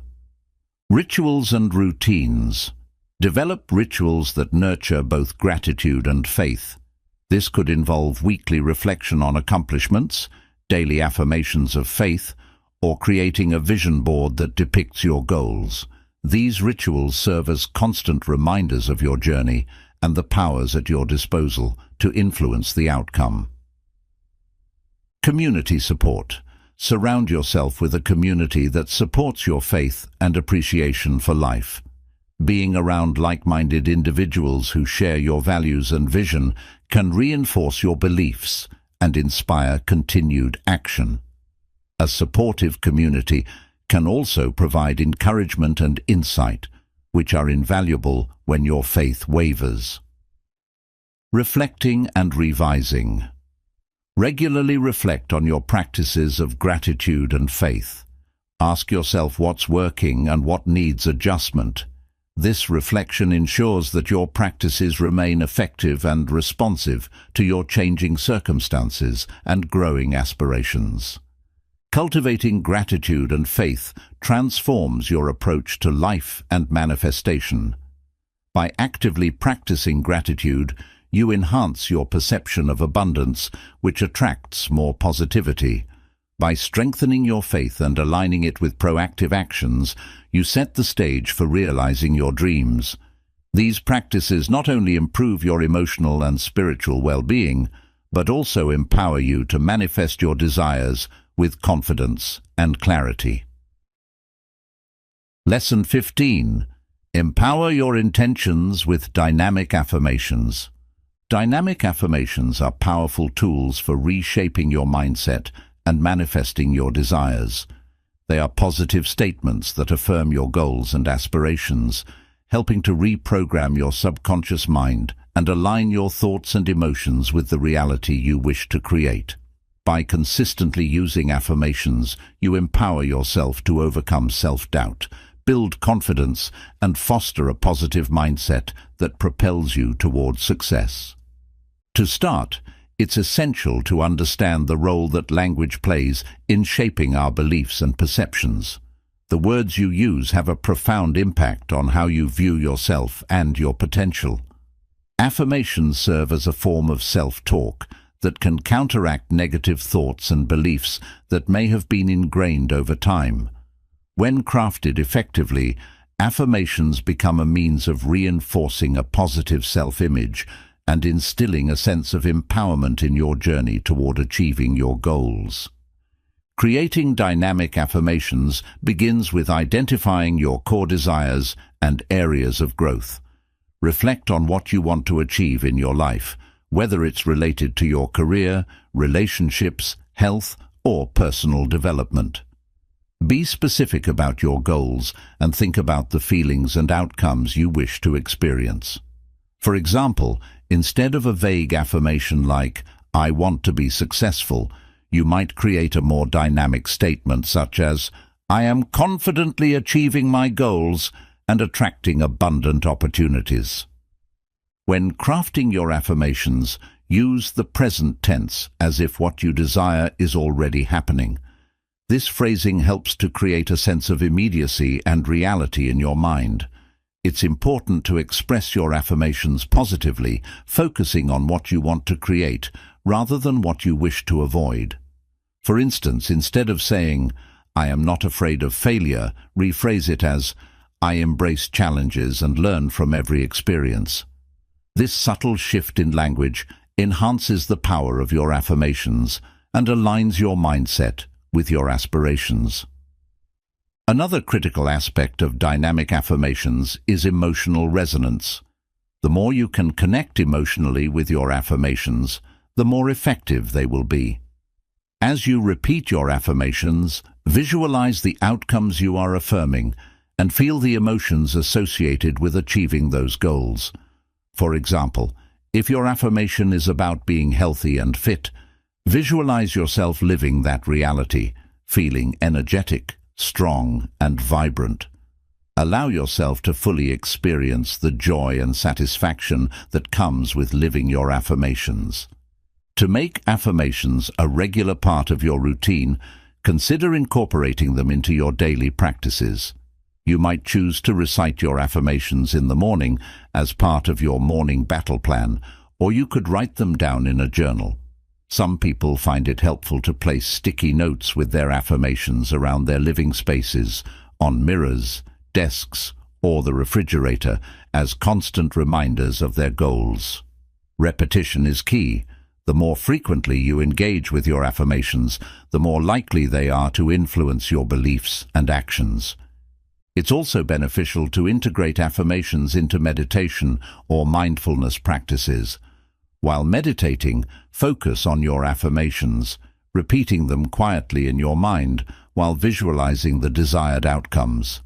Rituals and routines. Develop rituals that nurture both gratitude and faith. This could involve weekly reflection on accomplishments, daily affirmations of faith, or creating a vision board that depicts your goals. These rituals serve as constant reminders of your journey and the powers at your disposal to influence the outcome. Community support. Surround yourself with a community that supports your faith and appreciation for life. Being around like-minded individuals who share your values and vision can reinforce your beliefs and inspire continued action. A supportive community can also provide encouragement and insight, which are invaluable when your faith wavers. Reflecting and revising. Regularly reflect on your practices of gratitude and faith. Ask yourself what's working and what needs adjustment. This reflection ensures that your practices remain effective and responsive to your changing circumstances and growing aspirations. Cultivating gratitude and faith transforms your approach to life and manifestation. By actively practicing gratitude, you enhance your perception of abundance, which attracts more positivity. By strengthening your faith and aligning it with proactive actions, you set the stage for realizing your dreams. These practices not only improve your emotional and spiritual well-being, but also empower you to manifest your desires with confidence and clarity. Lesson 15. Empower your intentions with dynamic affirmations. Dynamic affirmations are powerful tools for reshaping your mindset and manifesting your desires. They are positive statements that affirm your goals and aspirations, helping to reprogram your subconscious mind and align your thoughts and emotions with the reality you wish to create. By consistently using affirmations, you empower yourself to overcome self-doubt, build confidence, and foster a positive mindset that propels you toward success. To start, it's essential to understand the role that language plays in shaping our beliefs and perceptions. The words you use have a profound impact on how you view yourself and your potential. Affirmations serve as a form of self-talk that can counteract negative thoughts and beliefs that may have been ingrained over time. When crafted effectively, affirmations become a means of reinforcing a positive self-image and instilling a sense of empowerment in your journey toward achieving your goals. Creating dynamic affirmations begins with identifying your core desires and areas of growth. Reflect on what you want to achieve in your life, whether it's related to your career, relationships, health, or personal development. Be specific about your goals and think about the feelings and outcomes you wish to experience. For example, instead of a vague affirmation like, "I want to be successful," you might create a more dynamic statement such as, "I am confidently achieving my goals and attracting abundant opportunities." When crafting your affirmations, use the present tense as if what you desire is already happening. This phrasing helps to create a sense of immediacy and reality in your mind. It's important to express your affirmations positively, focusing on what you want to create rather than what you wish to avoid. For instance, instead of saying, "I am not afraid of failure," rephrase it as, "I embrace challenges and learn from every experience." This subtle shift in language enhances the power of your affirmations and aligns your mindset with your aspirations. Another critical aspect of dynamic affirmations is emotional resonance. The more you can connect emotionally with your affirmations, the more effective they will be. As you repeat your affirmations, visualize the outcomes you are affirming and feel the emotions associated with achieving those goals. For example, if your affirmation is about being healthy and fit, visualize yourself living that reality, feeling energetic, strong, and vibrant. Allow yourself to fully experience the joy and satisfaction that comes with living your affirmations. To make affirmations a regular part of your routine, consider incorporating them into your daily practices. You might choose to recite your affirmations in the morning as part of your morning battle plan, or you could write them down in a journal. Some people find it helpful to place sticky notes with their affirmations around their living spaces, on mirrors, desks, or the refrigerator as constant reminders of their goals. Repetition is key. The more frequently you engage with your affirmations, the more likely they are to influence your beliefs and actions. It's also beneficial to integrate affirmations into meditation or mindfulness practices. While meditating, focus on your affirmations, repeating them quietly in your mind while visualizing the desired outcomes.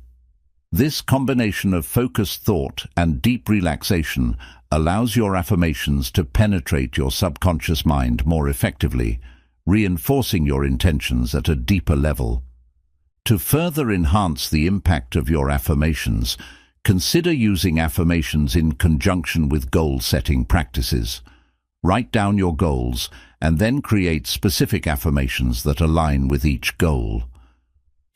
This combination of focused thought and deep relaxation allows your affirmations to penetrate your subconscious mind more effectively, reinforcing your intentions at a deeper level. To further enhance the impact of your affirmations, consider using affirmations in conjunction with goal-setting practices. Write down your goals and then create specific affirmations that align with each goal.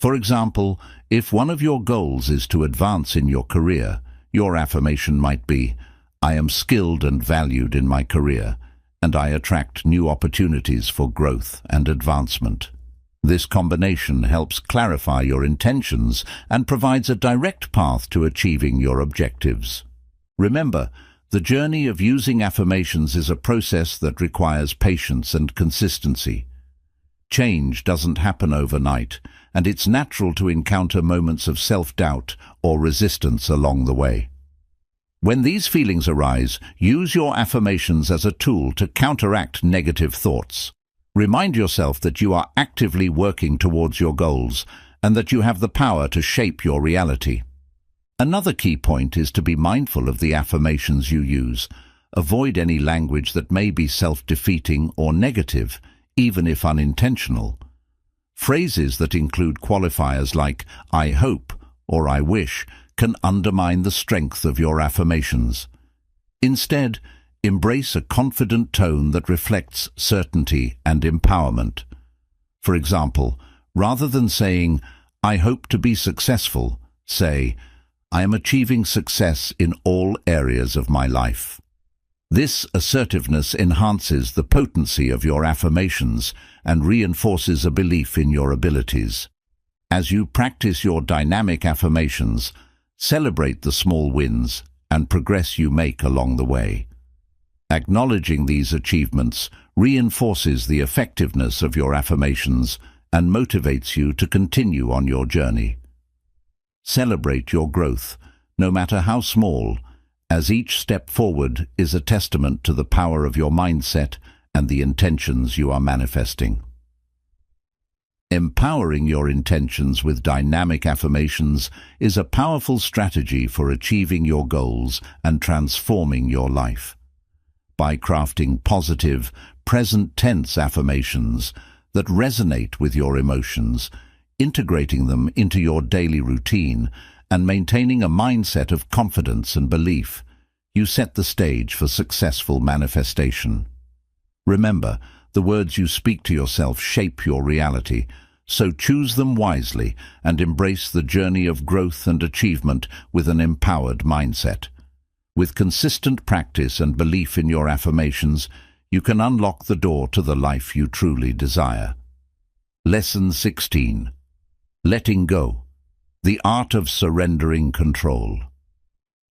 For example, if one of your goals is to advance in your career, your affirmation might be, "I am skilled and valued in my career, and I attract new opportunities for growth and advancement." This combination helps clarify your intentions and provides a direct path to achieving your objectives. Remember, the journey of using affirmations is a process that requires patience and consistency. Change doesn't happen overnight, and it's natural to encounter moments of self-doubt or resistance along the way. When these feelings arise, use your affirmations as a tool to counteract negative thoughts. Remind yourself that you are actively working towards your goals and that you have the power to shape your reality. Another key point is to be mindful of the affirmations you use. Avoid any language that may be self-defeating or negative, even if unintentional. Phrases that include qualifiers like "I hope" or "I wish" can undermine the strength of your affirmations. Instead, embrace a confident tone that reflects certainty and empowerment. For example, rather than saying, "I hope to be successful," say, "I am achieving success in all areas of my life." This assertiveness enhances the potency of your affirmations and reinforces a belief in your abilities. As you practice your dynamic affirmations, celebrate the small wins and progress you make along the way. Acknowledging these achievements reinforces the effectiveness of your affirmations and motivates you to continue on your journey. Celebrate your growth, no matter how small, as each step forward is a testament to the power of your mindset and the intentions you are manifesting. Empowering your intentions with dynamic affirmations is a powerful strategy for achieving your goals and transforming your life. By crafting positive, present-tense affirmations that resonate with your emotions, integrating them into your daily routine, and maintaining a mindset of confidence and belief, you set the stage for successful manifestation. Remember, the words you speak to yourself shape your reality, so choose them wisely and embrace the journey of growth and achievement with an empowered mindset. With consistent practice and belief in your affirmations, you can unlock the door to the life you truly desire. Lesson 16. Letting go. The art of surrendering control.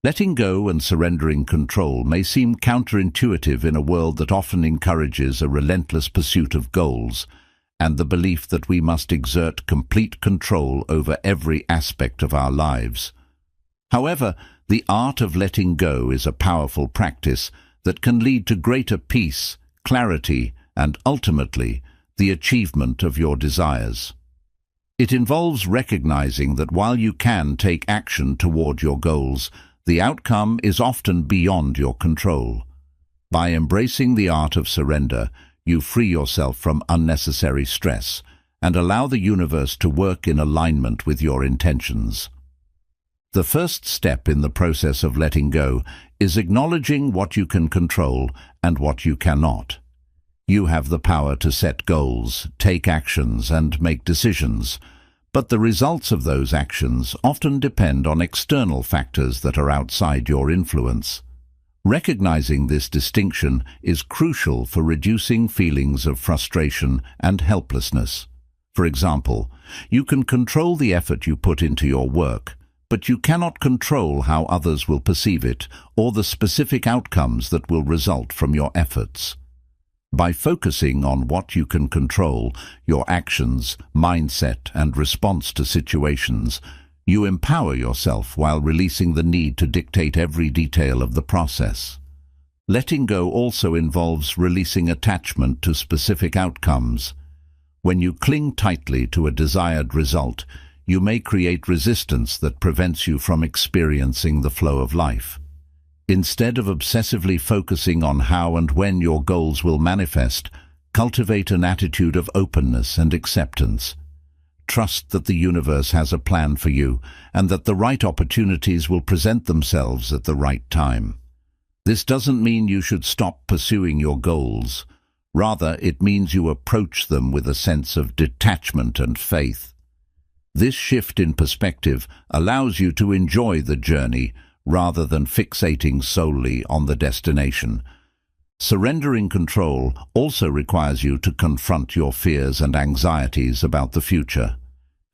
Letting go and surrendering control may seem counterintuitive in a world that often encourages a relentless pursuit of goals and the belief that we must exert complete control over every aspect of our lives. However, the art of letting go is a powerful practice that can lead to greater peace, clarity, and ultimately, the achievement of your desires. It involves recognizing that while you can take action toward your goals, the outcome is often beyond your control. By embracing the art of surrender, you free yourself from unnecessary stress and allow the universe to work in alignment with your intentions. The first step in the process of letting go is acknowledging what you can control and what you cannot. You have the power to set goals, take actions, and make decisions, but the results of those actions often depend on external factors that are outside your influence. Recognizing this distinction is crucial for reducing feelings of frustration and helplessness. For example, you can control the effort you put into your work, but you cannot control how others will perceive it or the specific outcomes that will result from your efforts. By focusing on what you can control, your actions, mindset, and response to situations, you empower yourself while releasing the need to dictate every detail of the process. Letting go also involves releasing attachment to specific outcomes. When you cling tightly to a desired result, you may create resistance that prevents you from experiencing the flow of life. Instead of obsessively focusing on how and when your goals will manifest, cultivate an attitude of openness and acceptance. Trust that the universe has a plan for you and that the right opportunities will present themselves at the right time. This doesn't mean you should stop pursuing your goals. Rather, it means you approach them with a sense of detachment and faith. This shift in perspective allows you to enjoy the journey rather than fixating solely on the destination. Surrendering control also requires you to confront your fears and anxieties about the future.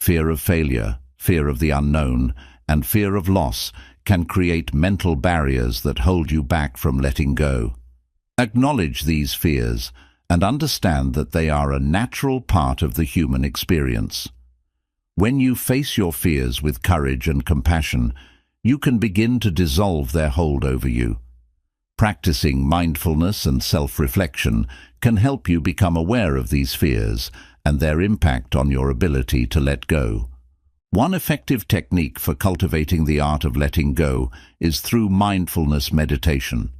Fear of failure, fear of the unknown, and fear of loss can create mental barriers that hold you back from letting go. Acknowledge these fears and understand that they are a natural part of the human experience. When you face your fears with courage and compassion, you can begin to dissolve their hold over you. Practicing mindfulness and self-reflection can help you become aware of these fears and their impact on your ability to let go. One effective technique for cultivating the art of letting go is through mindfulness meditation.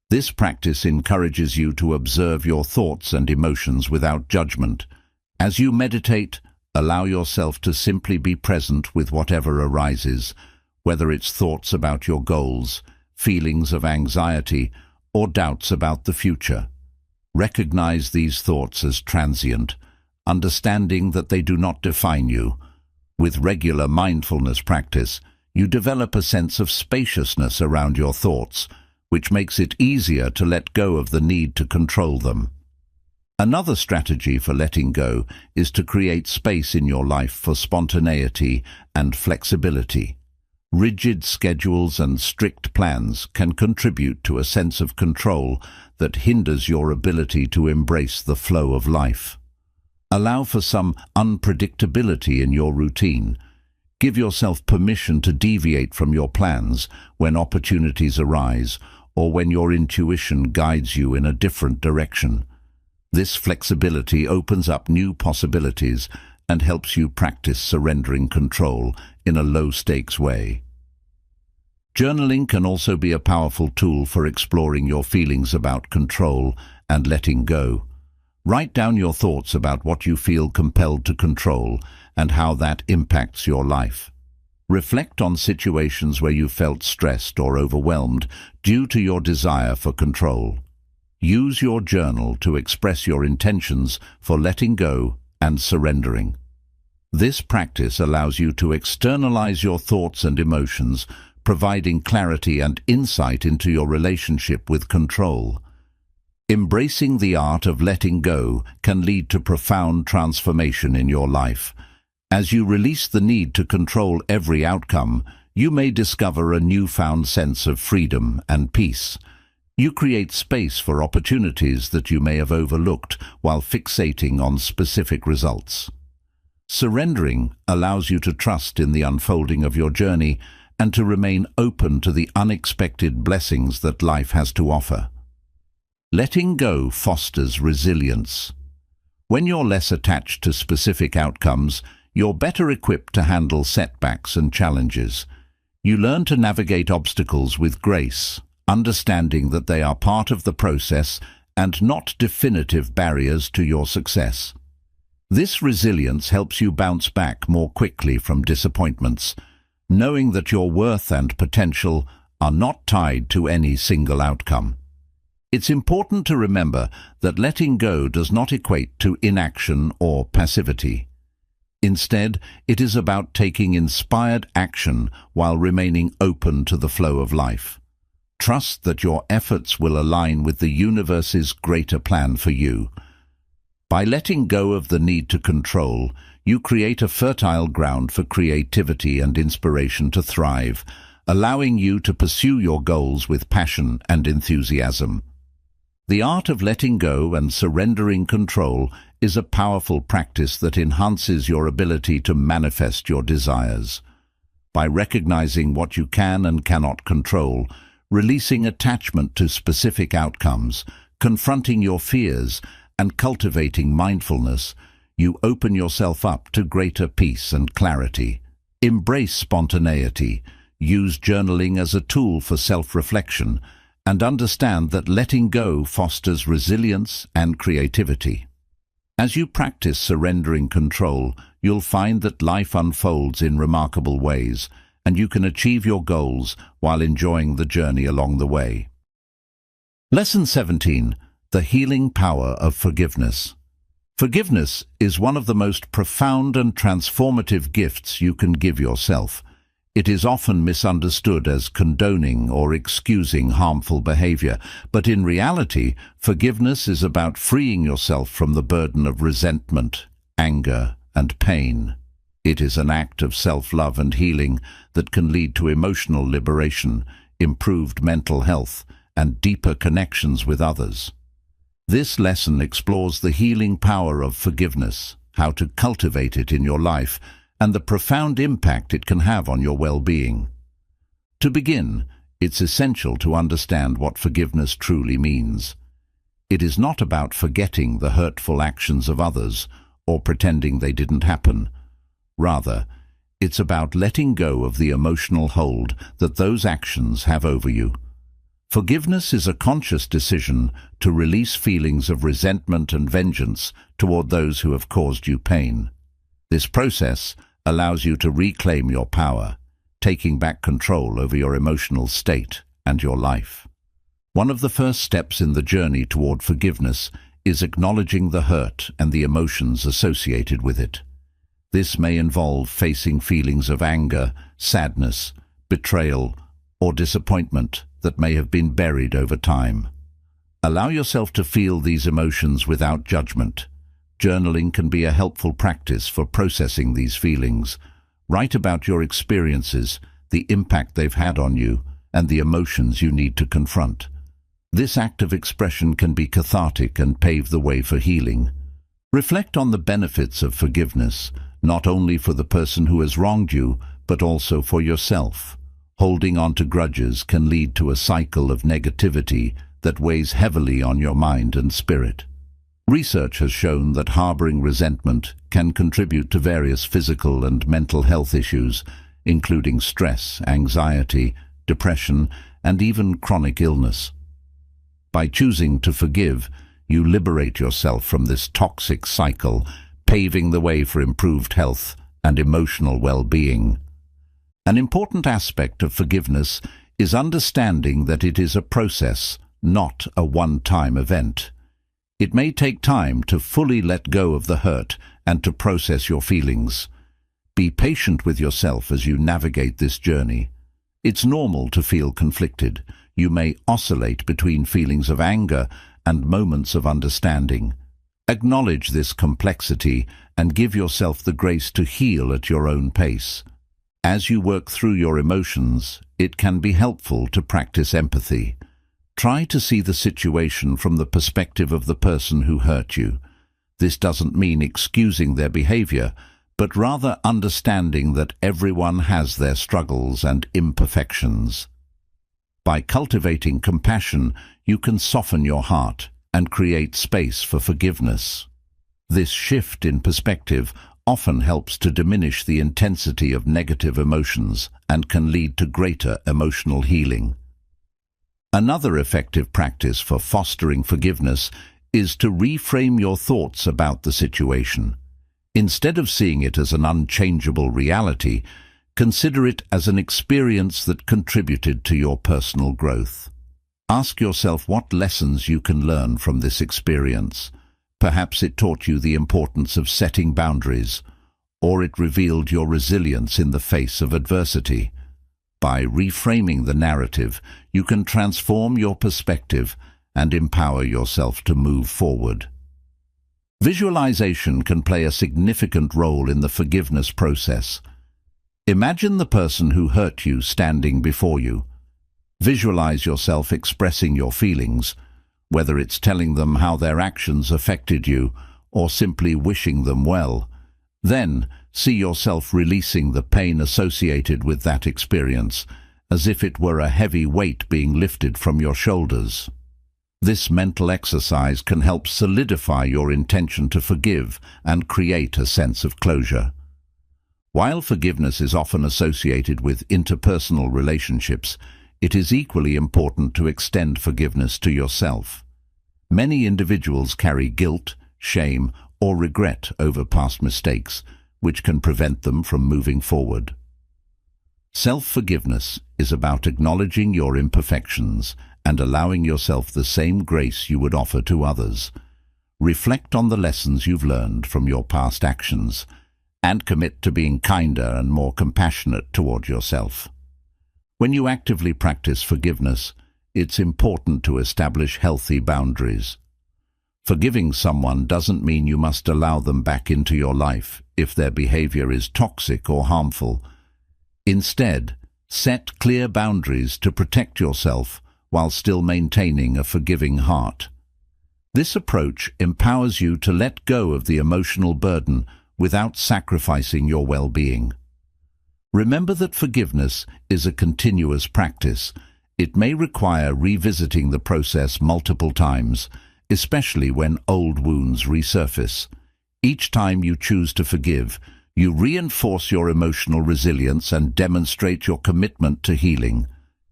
This practice encourages you to observe your thoughts and emotions without judgment. As you meditate, allow yourself to simply be present with whatever arises, whether it's thoughts about your goals, feelings of anxiety, or doubts about the future. Recognize these thoughts as transient, understanding that they do not define you. With regular mindfulness practice, you develop a sense of spaciousness around your thoughts, which makes it easier to let go of the need to control them. Another strategy for letting go is to create space in your life for spontaneity and flexibility. Rigid schedules and strict plans can contribute to a sense of control that hinders your ability to embrace the flow of life. Allow for some unpredictability in your routine. Give yourself permission to deviate from your plans when opportunities arise or when your intuition guides you in a different direction. This flexibility opens up new possibilities and helps you practice surrendering control in a low-stakes way. Journaling can also be a powerful tool for exploring your feelings about control and letting go. Write down your thoughts about what you feel compelled to control and how that impacts your life. Reflect on situations where you felt stressed or overwhelmed due to your desire for control. Use your journal to express your intentions for letting go and surrendering. This practice allows you to externalize your thoughts and emotions, providing clarity and insight into your relationship with control. Embracing the art of letting go can lead to profound transformation in your life. As you release the need to control every outcome, you may discover a newfound sense of freedom and peace. You create space for opportunities that you may have overlooked while fixating on specific results. Surrendering allows you to trust in the unfolding of your journey and to remain open to the unexpected blessings that life has to offer. Letting go fosters resilience. When you're less attached to specific outcomes, you're better equipped to handle setbacks and challenges. You learn to navigate obstacles with grace, understanding that they are part of the process and not definitive barriers to your success. This resilience helps you bounce back more quickly from disappointments, knowing that your worth and potential are not tied to any single outcome. It's important to remember that letting go does not equate to inaction or passivity. Instead, it is about taking inspired action while remaining open to the flow of life. Trust that your efforts will align with the universe's greater plan for you. By letting go of the need to control, you create a fertile ground for creativity and inspiration to thrive, allowing you to pursue your goals with passion and enthusiasm. The art of letting go and surrendering control is a powerful practice that enhances your ability to manifest your desires. By recognizing what you can and cannot control, releasing attachment to specific outcomes, confronting your fears, and cultivating mindfulness, you open yourself up to greater peace and clarity. Embrace spontaneity, use journaling as a tool for self-reflection, and understand that letting go fosters resilience and creativity. As you practice surrendering control, you'll find that life unfolds in remarkable ways, and you can achieve your goals while enjoying the journey along the way. Lesson 17. The healing power of forgiveness. Forgiveness is one of the most profound and transformative gifts you can give yourself. It is often misunderstood as condoning or excusing harmful behavior, but in reality, forgiveness is about freeing yourself from the burden of resentment, anger, and pain. It is an act of self-love and healing that can lead to emotional liberation, improved mental health, and deeper connections with others. This lesson explores the healing power of forgiveness, how to cultivate it in your life, and the profound impact it can have on your well-being. To begin, it's essential to understand what forgiveness truly means. It is not about forgetting the hurtful actions of others or pretending they didn't happen. Rather, it's about letting go of the emotional hold that those actions have over you. Forgiveness is a conscious decision to release feelings of resentment and vengeance toward those who have caused you pain. This process allows you to reclaim your power, taking back control over your emotional state and your life. One of the first steps in the journey toward forgiveness is acknowledging the hurt and the emotions associated with it. This may involve facing feelings of anger, sadness, betrayal, or disappointment that may have been buried over time. Allow yourself to feel these emotions without judgment. Journaling can be a helpful practice for processing these feelings. Write about your experiences, the impact they've had on you, and the emotions you need to confront. This act of expression can be cathartic and pave the way for healing. Reflect on the benefits of forgiveness, not only for the person who has wronged you, but also for yourself. Holding on to grudges can lead to a cycle of negativity that weighs heavily on your mind and spirit. Research has shown that harboring resentment can contribute to various physical and mental health issues, including stress, anxiety, depression, and even chronic illness. By choosing to forgive, you liberate yourself from this toxic cycle, paving the way for improved health and emotional well-being. An important aspect of forgiveness is understanding that it is a process, not a one-time event. It may take time to fully let go of the hurt and to process your feelings. Be patient with yourself as you navigate this journey. It's normal to feel conflicted. You may oscillate between feelings of anger and moments of understanding. Acknowledge this complexity and give yourself the grace to heal at your own pace. As you work through your emotions, it can be helpful to practice empathy. Try to see the situation from the perspective of the person who hurt you. This doesn't mean excusing their behavior, but rather understanding that everyone has their struggles and imperfections. By cultivating compassion, you can soften your heart and create space for forgiveness. This shift in perspective often helps to diminish the intensity of negative emotions and can lead to greater emotional healing. Another effective practice for fostering forgiveness is to reframe your thoughts about the situation. Instead of seeing it as an unchangeable reality, consider it as an experience that contributed to your personal growth. Ask yourself what lessons you can learn from this experience. Perhaps it taught you the importance of setting boundaries, or it revealed your resilience in the face of adversity. By reframing the narrative, you can transform your perspective and empower yourself to move forward. Visualization can play a significant role in the forgiveness process. Imagine the person who hurt you standing before you. Visualize yourself expressing your feelings, whether it's telling them how their actions affected you or simply wishing them well. Then, see yourself releasing the pain associated with that experience, as if it were a heavy weight being lifted from your shoulders. This mental exercise can help solidify your intention to forgive and create a sense of closure. While forgiveness is often associated with interpersonal relationships, it is equally important to extend forgiveness to yourself. Many individuals carry guilt, shame, or regret over past mistakes, which can prevent them from moving forward. Self-forgiveness is about acknowledging your imperfections and allowing yourself the same grace you would offer to others. Reflect on the lessons you've learned from your past actions and commit to being kinder and more compassionate toward yourself. When you actively practice forgiveness, it's important to establish healthy boundaries. Forgiving someone doesn't mean you must allow them back into your life if their behavior is toxic or harmful. Instead, set clear boundaries to protect yourself while still maintaining a forgiving heart. This approach empowers you to let go of the emotional burden without sacrificing your well-being. Remember that forgiveness is a continuous practice. It may require revisiting the process multiple times, especially when old wounds resurface. Each time you choose to forgive, you reinforce your emotional resilience and demonstrate your commitment to healing.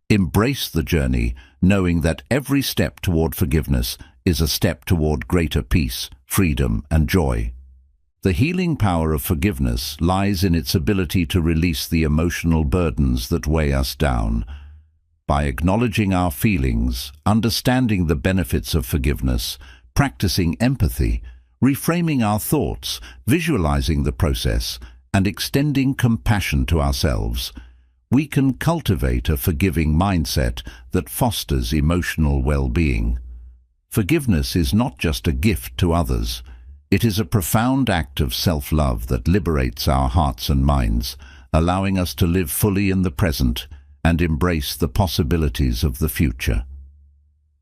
Embrace the journey, knowing that every step toward forgiveness is a step toward greater peace, freedom, and joy. The healing power of forgiveness lies in its ability to release the emotional burdens that weigh us down. By acknowledging our feelings, understanding the benefits of forgiveness, practicing empathy, reframing our thoughts, visualizing the process, and extending compassion to ourselves, we can cultivate a forgiving mindset that fosters emotional well-being. Forgiveness is not just a gift to others. It is a profound act of self-love that liberates our hearts and minds, allowing us to live fully in the present and embrace the possibilities of the future.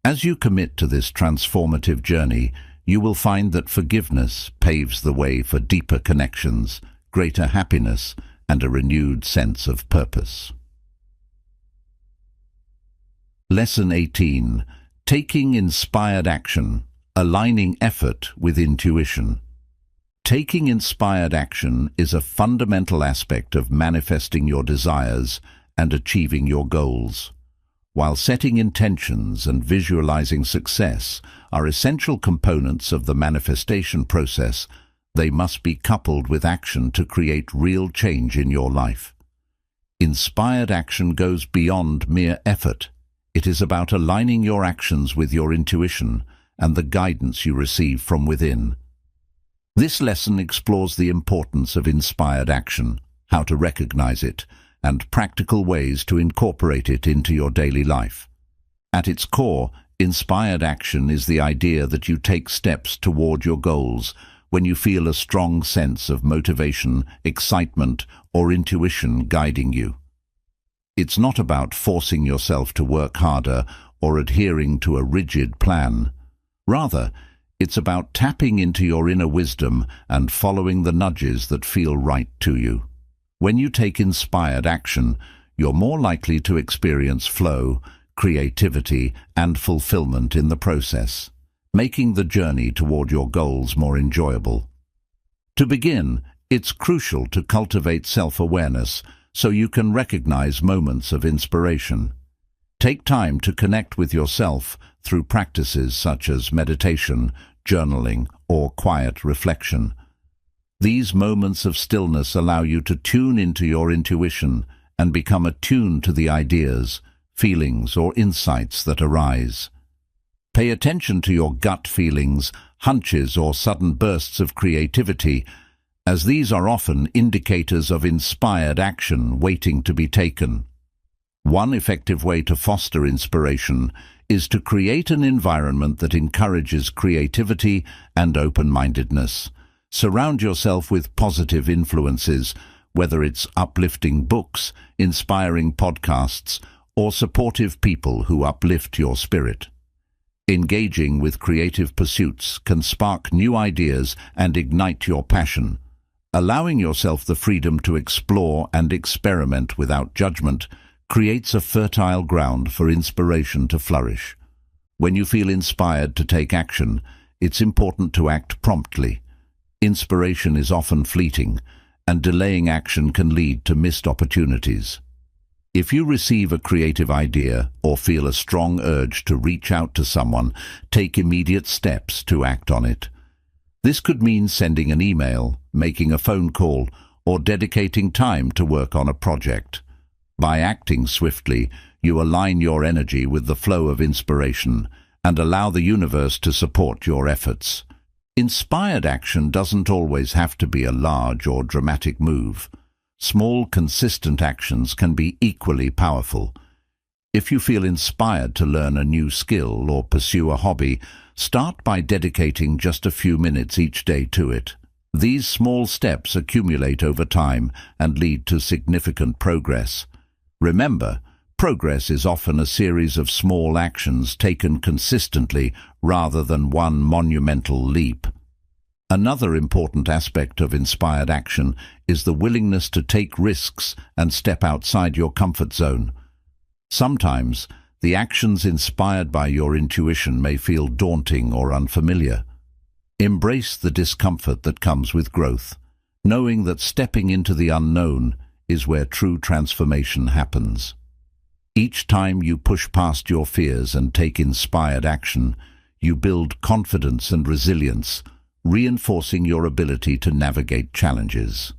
As you commit to this transformative journey, you will find that forgiveness paves the way for deeper connections, greater happiness, and a renewed sense of purpose. Lesson 18. Taking inspired action, aligning effort with intuition. Taking inspired action is a fundamental aspect of manifesting your desires and achieving your goals. While setting intentions and visualizing success are essential components of the manifestation process, they must be coupled with action to create real change in your life. Inspired action goes beyond mere effort. It is about aligning your actions with your intuition and the guidance you receive from within. This lesson explores the importance of inspired action, how to recognize it, and practical ways to incorporate it into your daily life. At its core, inspired action is the idea that you take steps toward your goals when you feel a strong sense of motivation, excitement, or intuition guiding you. It's not about forcing yourself to work harder or adhering to a rigid plan. Rather, it's about tapping into your inner wisdom and following the nudges that feel right to you. When you take inspired action, you're more likely to experience flow, creativity, and fulfillment in the process, making the journey toward your goals more enjoyable. To begin, it's crucial to cultivate self-awareness so you can recognize moments of inspiration. Take time to connect with yourself through practices such as meditation, journaling, or quiet reflection. These moments of stillness allow you to tune into your intuition and become attuned to the ideas, feelings, or insights that arise. Pay attention to your gut feelings, hunches, or sudden bursts of creativity, as these are often indicators of inspired action waiting to be taken. One effective way to foster inspiration is to create an environment that encourages creativity and open-mindedness. Surround yourself with positive influences, whether it's uplifting books, inspiring podcasts, or supportive people who uplift your spirit. Engaging with creative pursuits can spark new ideas and ignite your passion. Allowing yourself the freedom to explore and experiment without judgment creates a fertile ground for inspiration to flourish. When you feel inspired to take action, it's important to act promptly. Inspiration is often fleeting, and delaying action can lead to missed opportunities. If you receive a creative idea or feel a strong urge to reach out to someone, take immediate steps to act on it. This could mean sending an email, making a phone call, or dedicating time to work on a project. By acting swiftly, you align your energy with the flow of inspiration and allow the universe to support your efforts. Inspired action doesn't always have to be a large or dramatic move. Small, consistent actions can be equally powerful. If you feel inspired to learn a new skill or pursue a hobby, start by dedicating just a few minutes each day to it. These small steps accumulate over time and lead to significant progress. Remember, progress is often a series of small actions taken consistently rather than one monumental leap. Another important aspect of inspired action is the willingness to take risks and step outside your comfort zone. Sometimes, the actions inspired by your intuition may feel daunting or unfamiliar. Embrace the discomfort that comes with growth, knowing that stepping into the unknown is where true transformation happens. Each time you push past your fears and take inspired action, you build confidence and resilience, reinforcing your ability to navigate challenges.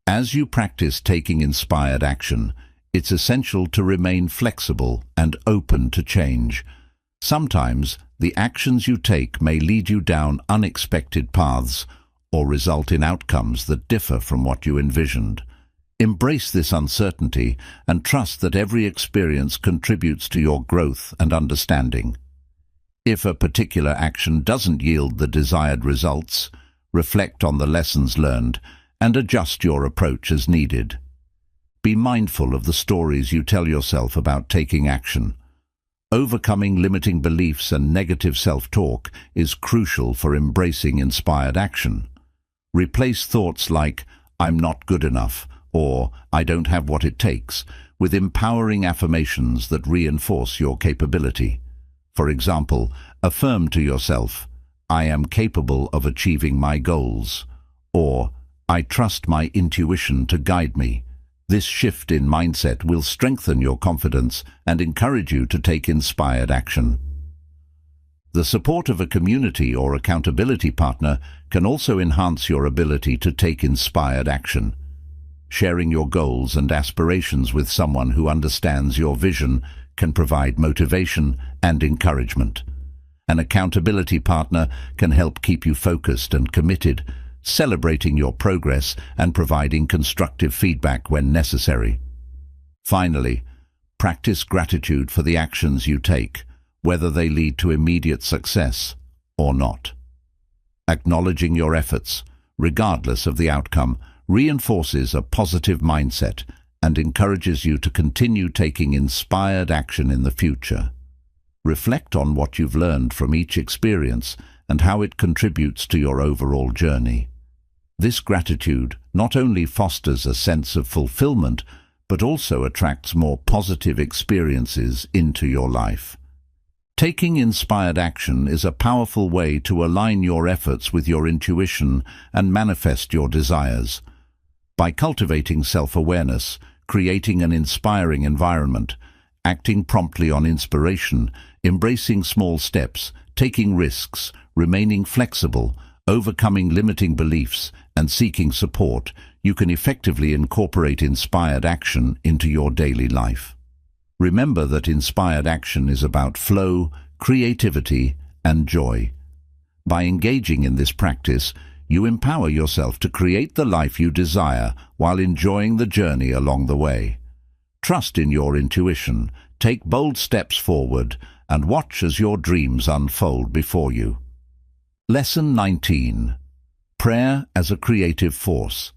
As you practice taking inspired action, it's essential to remain flexible and open to change. Sometimes, the actions you take may lead you down unexpected paths or result in outcomes that differ from what you envisioned. Embrace this uncertainty and trust that every experience contributes to your growth and understanding. If a particular action doesn't yield the desired results, reflect on the lessons learned and adjust your approach as needed. Be mindful of the stories you tell yourself about taking action. Overcoming limiting beliefs and negative self-talk is crucial for embracing inspired action. Replace thoughts like, "I'm not good enough," or "I don't have what it takes," with empowering affirmations that reinforce your capability. For example, affirm to yourself, "I am capable of achieving my goals," or "I trust my intuition to guide me." This shift in mindset will strengthen your confidence and encourage you to take inspired action. The support of a community or accountability partner can also enhance your ability to take inspired action. Sharing your goals and aspirations with someone who understands your vision can provide motivation and encouragement. An accountability partner can help keep you focused and committed, celebrating your progress and providing constructive feedback when necessary. Finally, practice gratitude for the actions you take, whether they lead to immediate success or not. Acknowledging your efforts, regardless of the outcome, reinforces a positive mindset and encourages you to continue taking inspired action in the future. Reflect on what you've learned from each experience and how it contributes to your overall journey. This gratitude not only fosters a sense of fulfillment, but also attracts more positive experiences into your life. Taking inspired action is a powerful way to align your efforts with your intuition and manifest your desires. By cultivating self-awareness, creating an inspiring environment, acting promptly on inspiration, embracing small steps, taking risks, remaining flexible, overcoming limiting beliefs, and seeking support, you can effectively incorporate inspired action into your daily life. Remember that inspired action is about flow, creativity, and joy. By engaging in this practice, you empower yourself to create the life you desire while enjoying the journey along the way. Trust in your intuition, take bold steps forward, and watch as your dreams unfold before you. Lesson 19. Prayer as a creative force.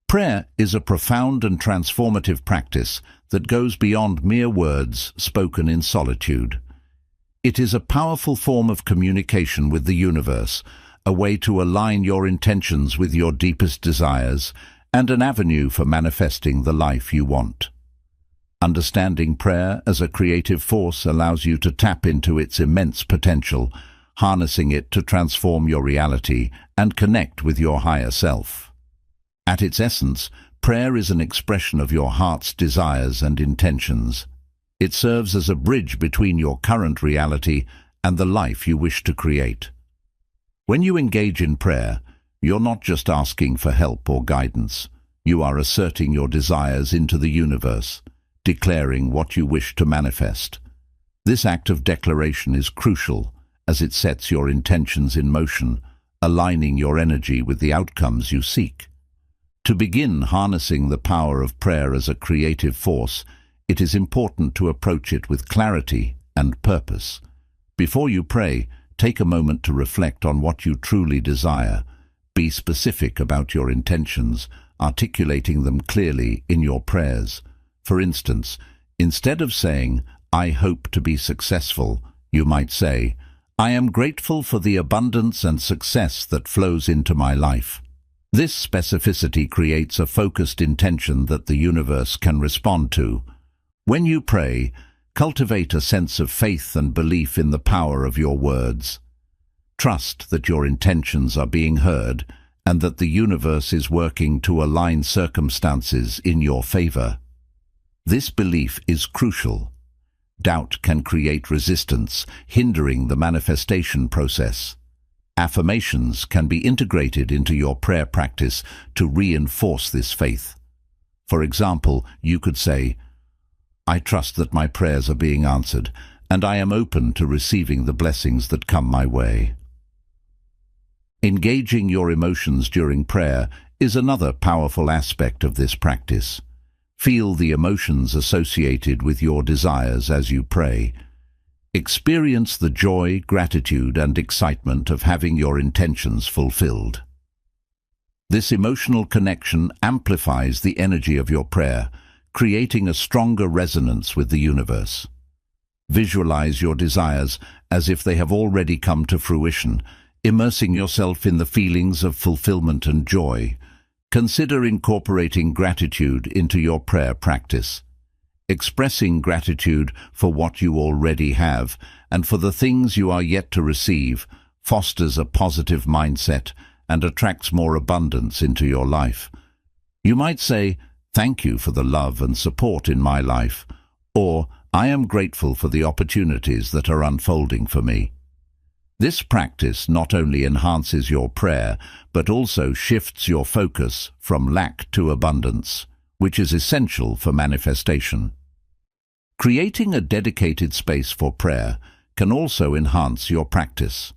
Prayer is a profound and transformative practice that goes beyond mere words spoken in solitude. It is a powerful form of communication with the universe, a way to align your intentions with your deepest desires, and an avenue for manifesting the life you want. Understanding prayer as a creative force allows you to tap into its immense potential, harnessing it to transform your reality and connect with your higher self. At its essence, prayer is an expression of your heart's desires and intentions. It serves as a bridge between your current reality and the life you wish to create. When you engage in prayer, you're not just asking for help or guidance. You are asserting your desires into the universe, declaring what you wish to manifest. This act of declaration is crucial as it sets your intentions in motion, aligning your energy with the outcomes you seek. To begin harnessing the power of prayer as a creative force, it is important to approach it with clarity and purpose. Before you pray, take a moment to reflect on what you truly desire. Be specific about your intentions, articulating them clearly in your prayers. For instance, instead of saying, "I hope to be successful," you might say, "I am grateful for the abundance and success that flows into my life." This specificity creates a focused intention that the universe can respond to. When you pray, cultivate a sense of faith and belief in the power of your words. Trust that your intentions are being heard and that the universe is working to align circumstances in your favor. This belief is crucial. Doubt can create resistance, hindering the manifestation process. Affirmations can be integrated into your prayer practice to reinforce this faith. For example, you could say, "I trust that my prayers are being answered, and I am open to receiving the blessings that come my way." Engaging your emotions during prayer is another powerful aspect of this practice. Feel the emotions associated with your desires as you pray. Experience the joy, gratitude, and excitement of having your intentions fulfilled. This emotional connection amplifies the energy of your prayer, creating a stronger resonance with the universe. Visualize your desires as if they have already come to fruition, immersing yourself in the feelings of fulfillment and joy. Consider incorporating gratitude into your prayer practice. Expressing gratitude for what you already have and for the things you are yet to receive fosters a positive mindset and attracts more abundance into your life. You might say, "Thank you for the love and support in my life," or "I am grateful for the opportunities that are unfolding for me." This practice not only enhances your prayer, but also shifts your focus from lack to abundance, which is essential for manifestation. Creating a dedicated space for prayer can also enhance your practice.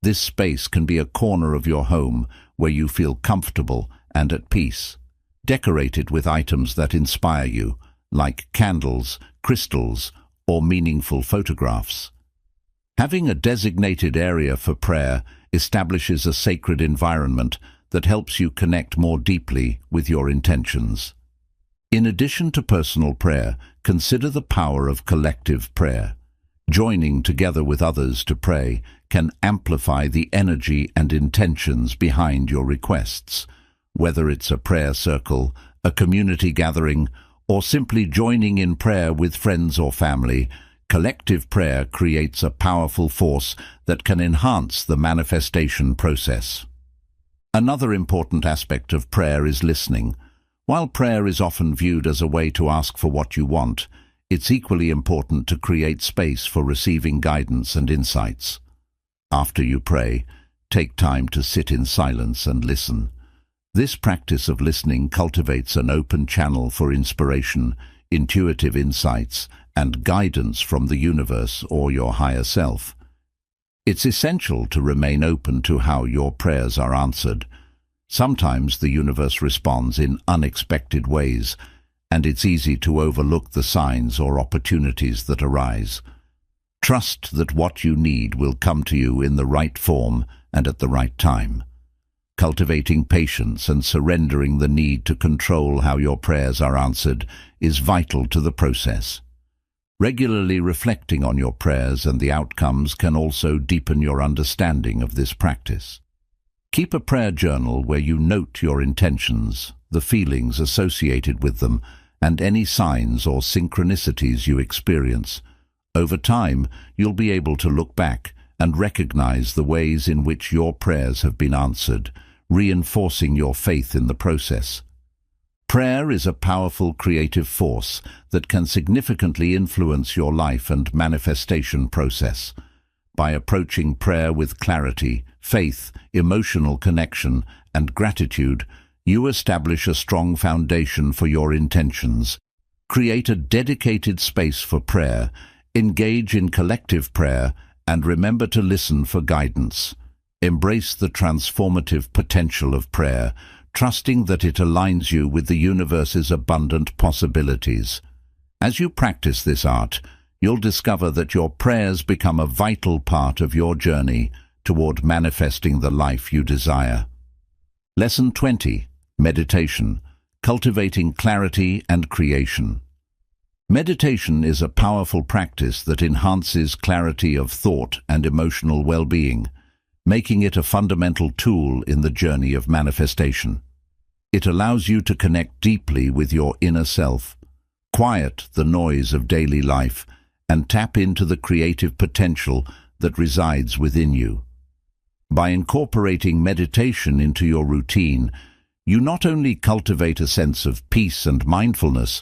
This space can be a corner of your home where you feel comfortable and at peace, decorated with items that inspire you, like candles, crystals, or meaningful photographs. Having a designated area for prayer establishes a sacred environment that helps you connect more deeply with your intentions. In addition to personal prayer, consider the power of collective prayer. Joining together with others to pray can amplify the energy and intentions behind your requests. Whether it's a prayer circle, a community gathering, or simply joining in prayer with friends or family, collective prayer creates a powerful force that can enhance the manifestation process. Another important aspect of prayer is listening. While prayer is often viewed as a way to ask for what you want, it's equally important to create space for receiving guidance and insights. After you pray, take time to sit in silence and listen. This practice of listening cultivates an open channel for inspiration, intuitive insights, and guidance from the universe or your higher self. It's essential to remain open to how your prayers are answered. Sometimes the universe responds in unexpected ways, and it's easy to overlook the signs or opportunities that arise. Trust that what you need will come to you in the right form and at the right time. Cultivating patience and surrendering the need to control how your prayers are answered is vital to the process. Regularly reflecting on your prayers and the outcomes can also deepen your understanding of this practice. Keep a prayer journal where you note your intentions, the feelings associated with them, and any signs or synchronicities you experience. Over time, you'll be able to look back and recognize the ways in which your prayers have been answered, reinforcing your faith in the process. Prayer is a powerful creative force that can significantly influence your life and manifestation process. By approaching prayer with clarity, faith, emotional connection, and gratitude, you establish a strong foundation for your intentions. Create a dedicated space for prayer, engage in collective prayer, and remember to listen for guidance. Embrace the transformative potential of prayer, trusting that it aligns you with the universe's abundant possibilities. As you practice this art, you'll discover that your prayers become a vital part of your journey toward manifesting the life you desire. Lesson 20. Meditation. Cultivating clarity and creation. Meditation is a powerful practice that enhances clarity of thought and emotional well-being, making it a fundamental tool in the journey of manifestation. It allows you to connect deeply with your inner self, quiet the noise of daily life, and tap into the creative potential that resides within you. By incorporating meditation into your routine, you not only cultivate a sense of peace and mindfulness,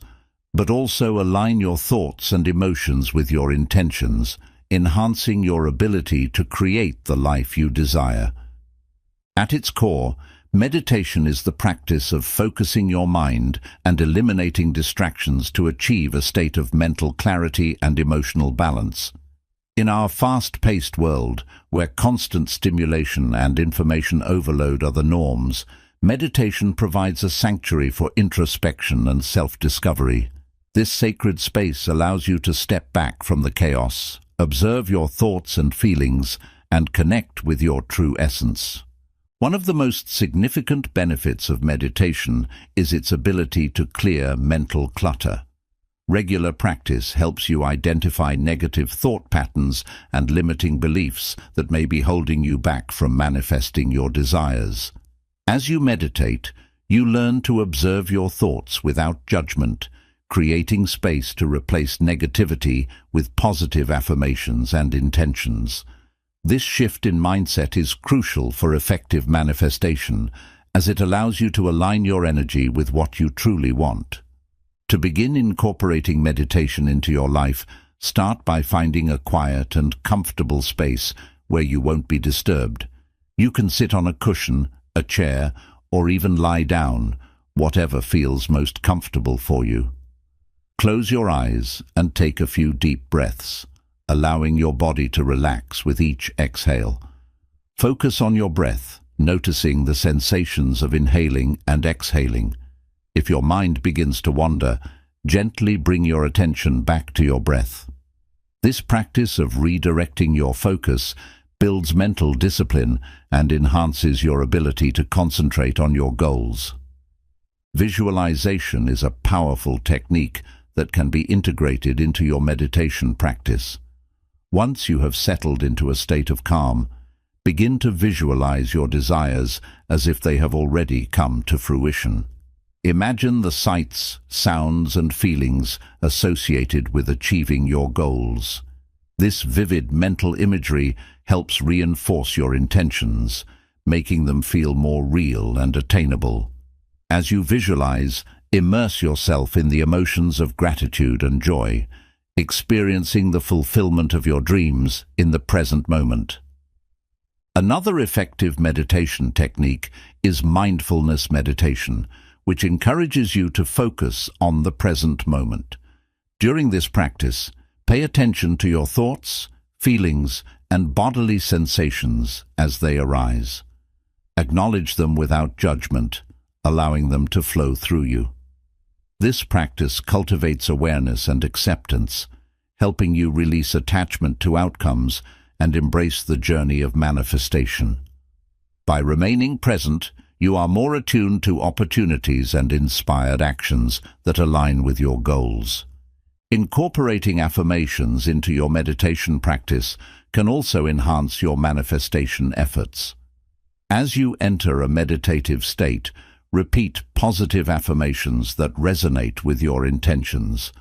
but also align your thoughts and emotions with your intentions, enhancing your ability to create the life you desire. At its core, meditation is the practice of focusing your mind and eliminating distractions to achieve a state of mental clarity and emotional balance. In our fast-paced world, where constant stimulation and information overload are the norms, meditation provides a sanctuary for introspection and self-discovery. This sacred space allows you to step back from the chaos, observe your thoughts and feelings, and connect with your true essence. One of the most significant benefits of meditation is its ability to clear mental clutter. Regular practice helps you identify negative thought patterns and limiting beliefs that may be holding you back from manifesting your desires. As you meditate, you learn to observe your thoughts without judgment, creating space to replace negativity with positive affirmations and intentions. This shift in mindset is crucial for effective manifestation, as it allows you to align your energy with what you truly want. To begin incorporating meditation into your life, start by finding a quiet and comfortable space where you won't be disturbed. You can sit on a cushion, a chair, or even lie down, whatever feels most comfortable for you. Close your eyes and take a few deep breaths, allowing your body to relax with each exhale. Focus on your breath, noticing the sensations of inhaling and exhaling. If your mind begins to wander, gently bring your attention back to your breath. This practice of redirecting your focus builds mental discipline and enhances your ability to concentrate on your goals. Visualization is a powerful technique that can be integrated into your meditation practice. Once you have settled into a state of calm, begin to visualize your desires as if they have already come to fruition. Imagine the sights, sounds, and feelings associated with achieving your goals. This vivid mental imagery helps reinforce your intentions, making them feel more real and attainable. As you visualize, immerse yourself in the emotions of gratitude and joy, experiencing the fulfillment of your dreams in the present moment. Another effective meditation technique is mindfulness meditation, which encourages you to focus on the present moment. During this practice, pay attention to your thoughts, feelings, and bodily sensations as they arise. Acknowledge them without judgment, allowing them to flow through you. This practice cultivates awareness and acceptance, helping you release attachment to outcomes and embrace the journey of manifestation. By remaining present, you are more attuned to opportunities and inspired actions that align with your goals. Incorporating affirmations into your meditation practice can also enhance your manifestation efforts. As you enter a meditative state, repeat positive affirmations that resonate with your intentions.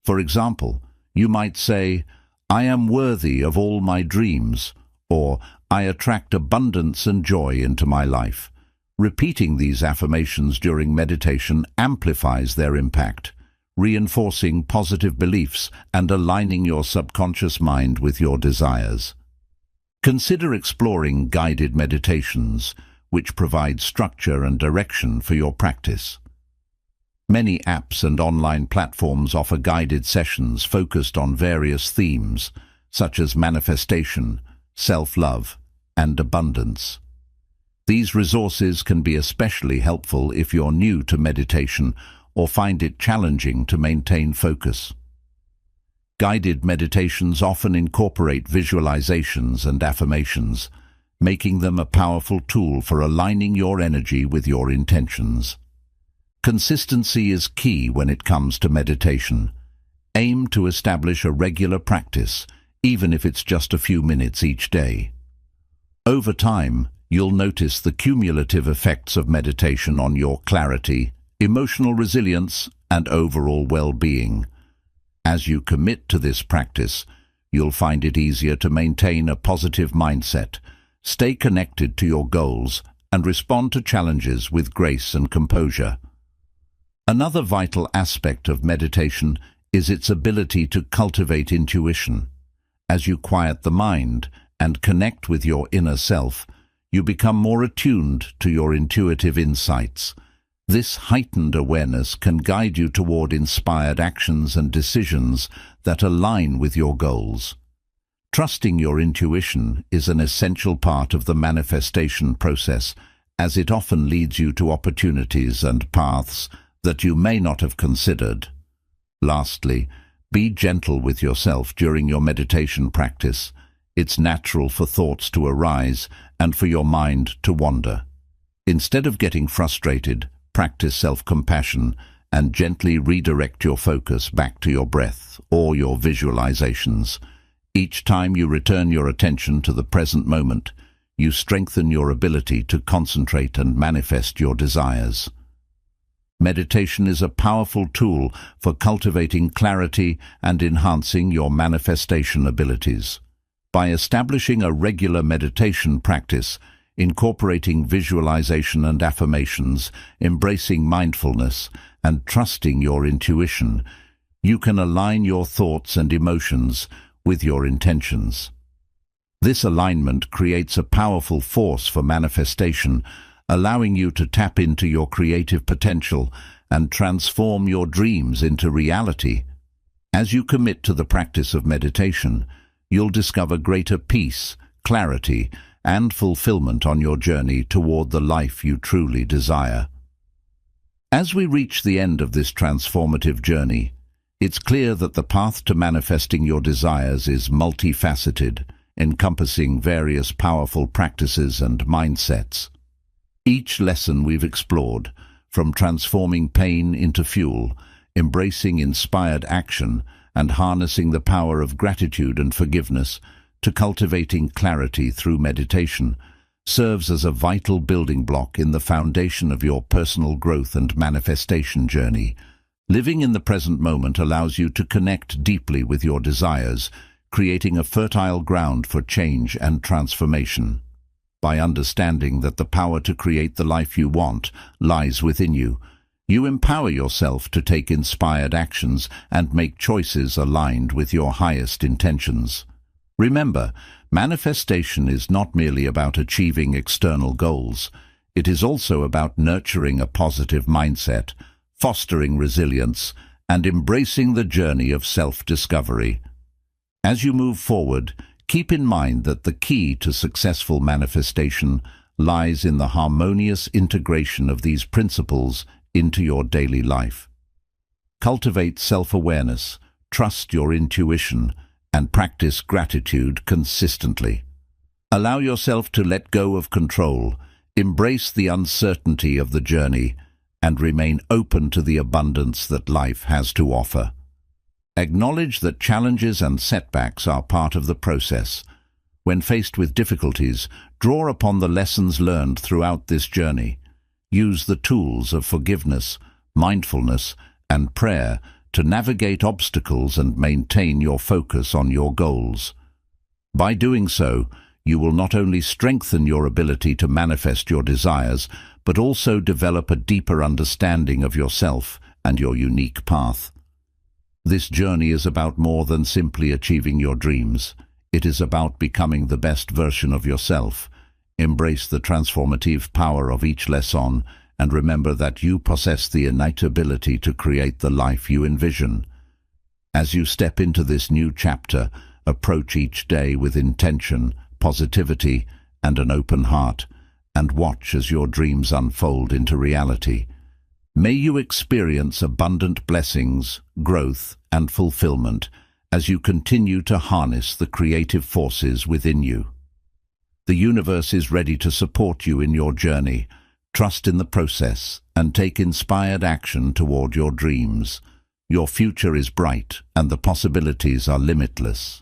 For example, you might say, "I am worthy of all my dreams," or "I attract abundance and joy into my life." Repeating these affirmations during meditation amplifies their impact, reinforcing positive beliefs and aligning your subconscious mind with your desires. Consider exploring guided meditations, which provide structure and direction for your practice. Many apps and online platforms offer guided sessions focused on various themes, such as manifestation, self-love, and abundance. These resources can be especially helpful if you're new to meditation or find it challenging to maintain focus. Guided meditations often incorporate visualizations and affirmations, making them a powerful tool for aligning your energy with your intentions. Consistency is key when it comes to meditation. Aim to establish a regular practice, even if it's just a few minutes each day. Over time, you'll notice the cumulative effects of meditation on your clarity, emotional resilience, and overall well-being. As you commit to this practice, you'll find it easier to maintain a positive mindset, stay connected to your goals, and respond to challenges with grace and composure. Another vital aspect of meditation is its ability to cultivate intuition. As you quiet the mind and connect with your inner self, you become more attuned to your intuitive insights. This heightened awareness can guide you toward inspired actions and decisions that align with your goals. Trusting your intuition is an essential part of the manifestation process, as it often leads you to opportunities and paths that you may not have considered. Lastly, be gentle with yourself during your meditation practice. It's natural for thoughts to arise and for your mind to wander. Instead of getting frustrated, practice self-compassion and gently redirect your focus back to your breath or your visualizations. Each time you return your attention to the present moment, you strengthen your ability to concentrate and manifest your desires. Meditation is a powerful tool for cultivating clarity and enhancing your manifestation abilities. By establishing a regular meditation practice, incorporating visualization and affirmations, embracing mindfulness, and trusting your intuition, you can align your thoughts and emotions with your intentions. This alignment creates a powerful force for manifestation, allowing you to tap into your creative potential and transform your dreams into reality. As you commit to the practice of meditation, you'll discover greater peace, clarity, and fulfillment on your journey toward the life you truly desire. As we reach the end of this transformative journey, it's clear that the path to manifesting your desires is multifaceted, encompassing various powerful practices and mindsets. Each lesson we've explored, from transforming pain into fuel, embracing inspired action, and harnessing the power of gratitude and forgiveness, to cultivating clarity through meditation, serves as a vital building block in the foundation of your personal growth and manifestation journey. Living in the present moment allows you to connect deeply with your desires, creating a fertile ground for change and transformation. By understanding that the power to create the life you want lies within you, you empower yourself to take inspired actions and make choices aligned with your highest intentions. Remember, manifestation is not merely about achieving external goals. It is also about nurturing a positive mindset, fostering resilience, and embracing the journey of self-discovery. As you move forward, keep in mind that the key to successful manifestation lies in the harmonious integration of these principles into your daily life. Cultivate self-awareness, trust your intuition, and practice gratitude consistently. Allow yourself to let go of control, embrace the uncertainty of the journey, and remain open to the abundance that life has to offer. Acknowledge that challenges and setbacks are part of the process. When faced with difficulties, draw upon the lessons learned throughout this journey. Use the tools of forgiveness, mindfulness, and prayer to navigate obstacles and maintain your focus on your goals. By doing so, you will not only strengthen your ability to manifest your desires, but also develop a deeper understanding of yourself and your unique path. This journey is about more than simply achieving your dreams. It is about becoming the best version of yourself. Embrace the transformative power of each lesson and remember that you possess the innate ability to create the life you envision. As you step into this new chapter, approach each day with intention, positivity, and an open heart, and watch as your dreams unfold into reality. May you experience abundant blessings, growth, and fulfillment as you continue to harness the creative forces within you. The universe is ready to support you in your journey. Trust in the process and take inspired action toward your dreams. Your future is bright and the possibilities are limitless.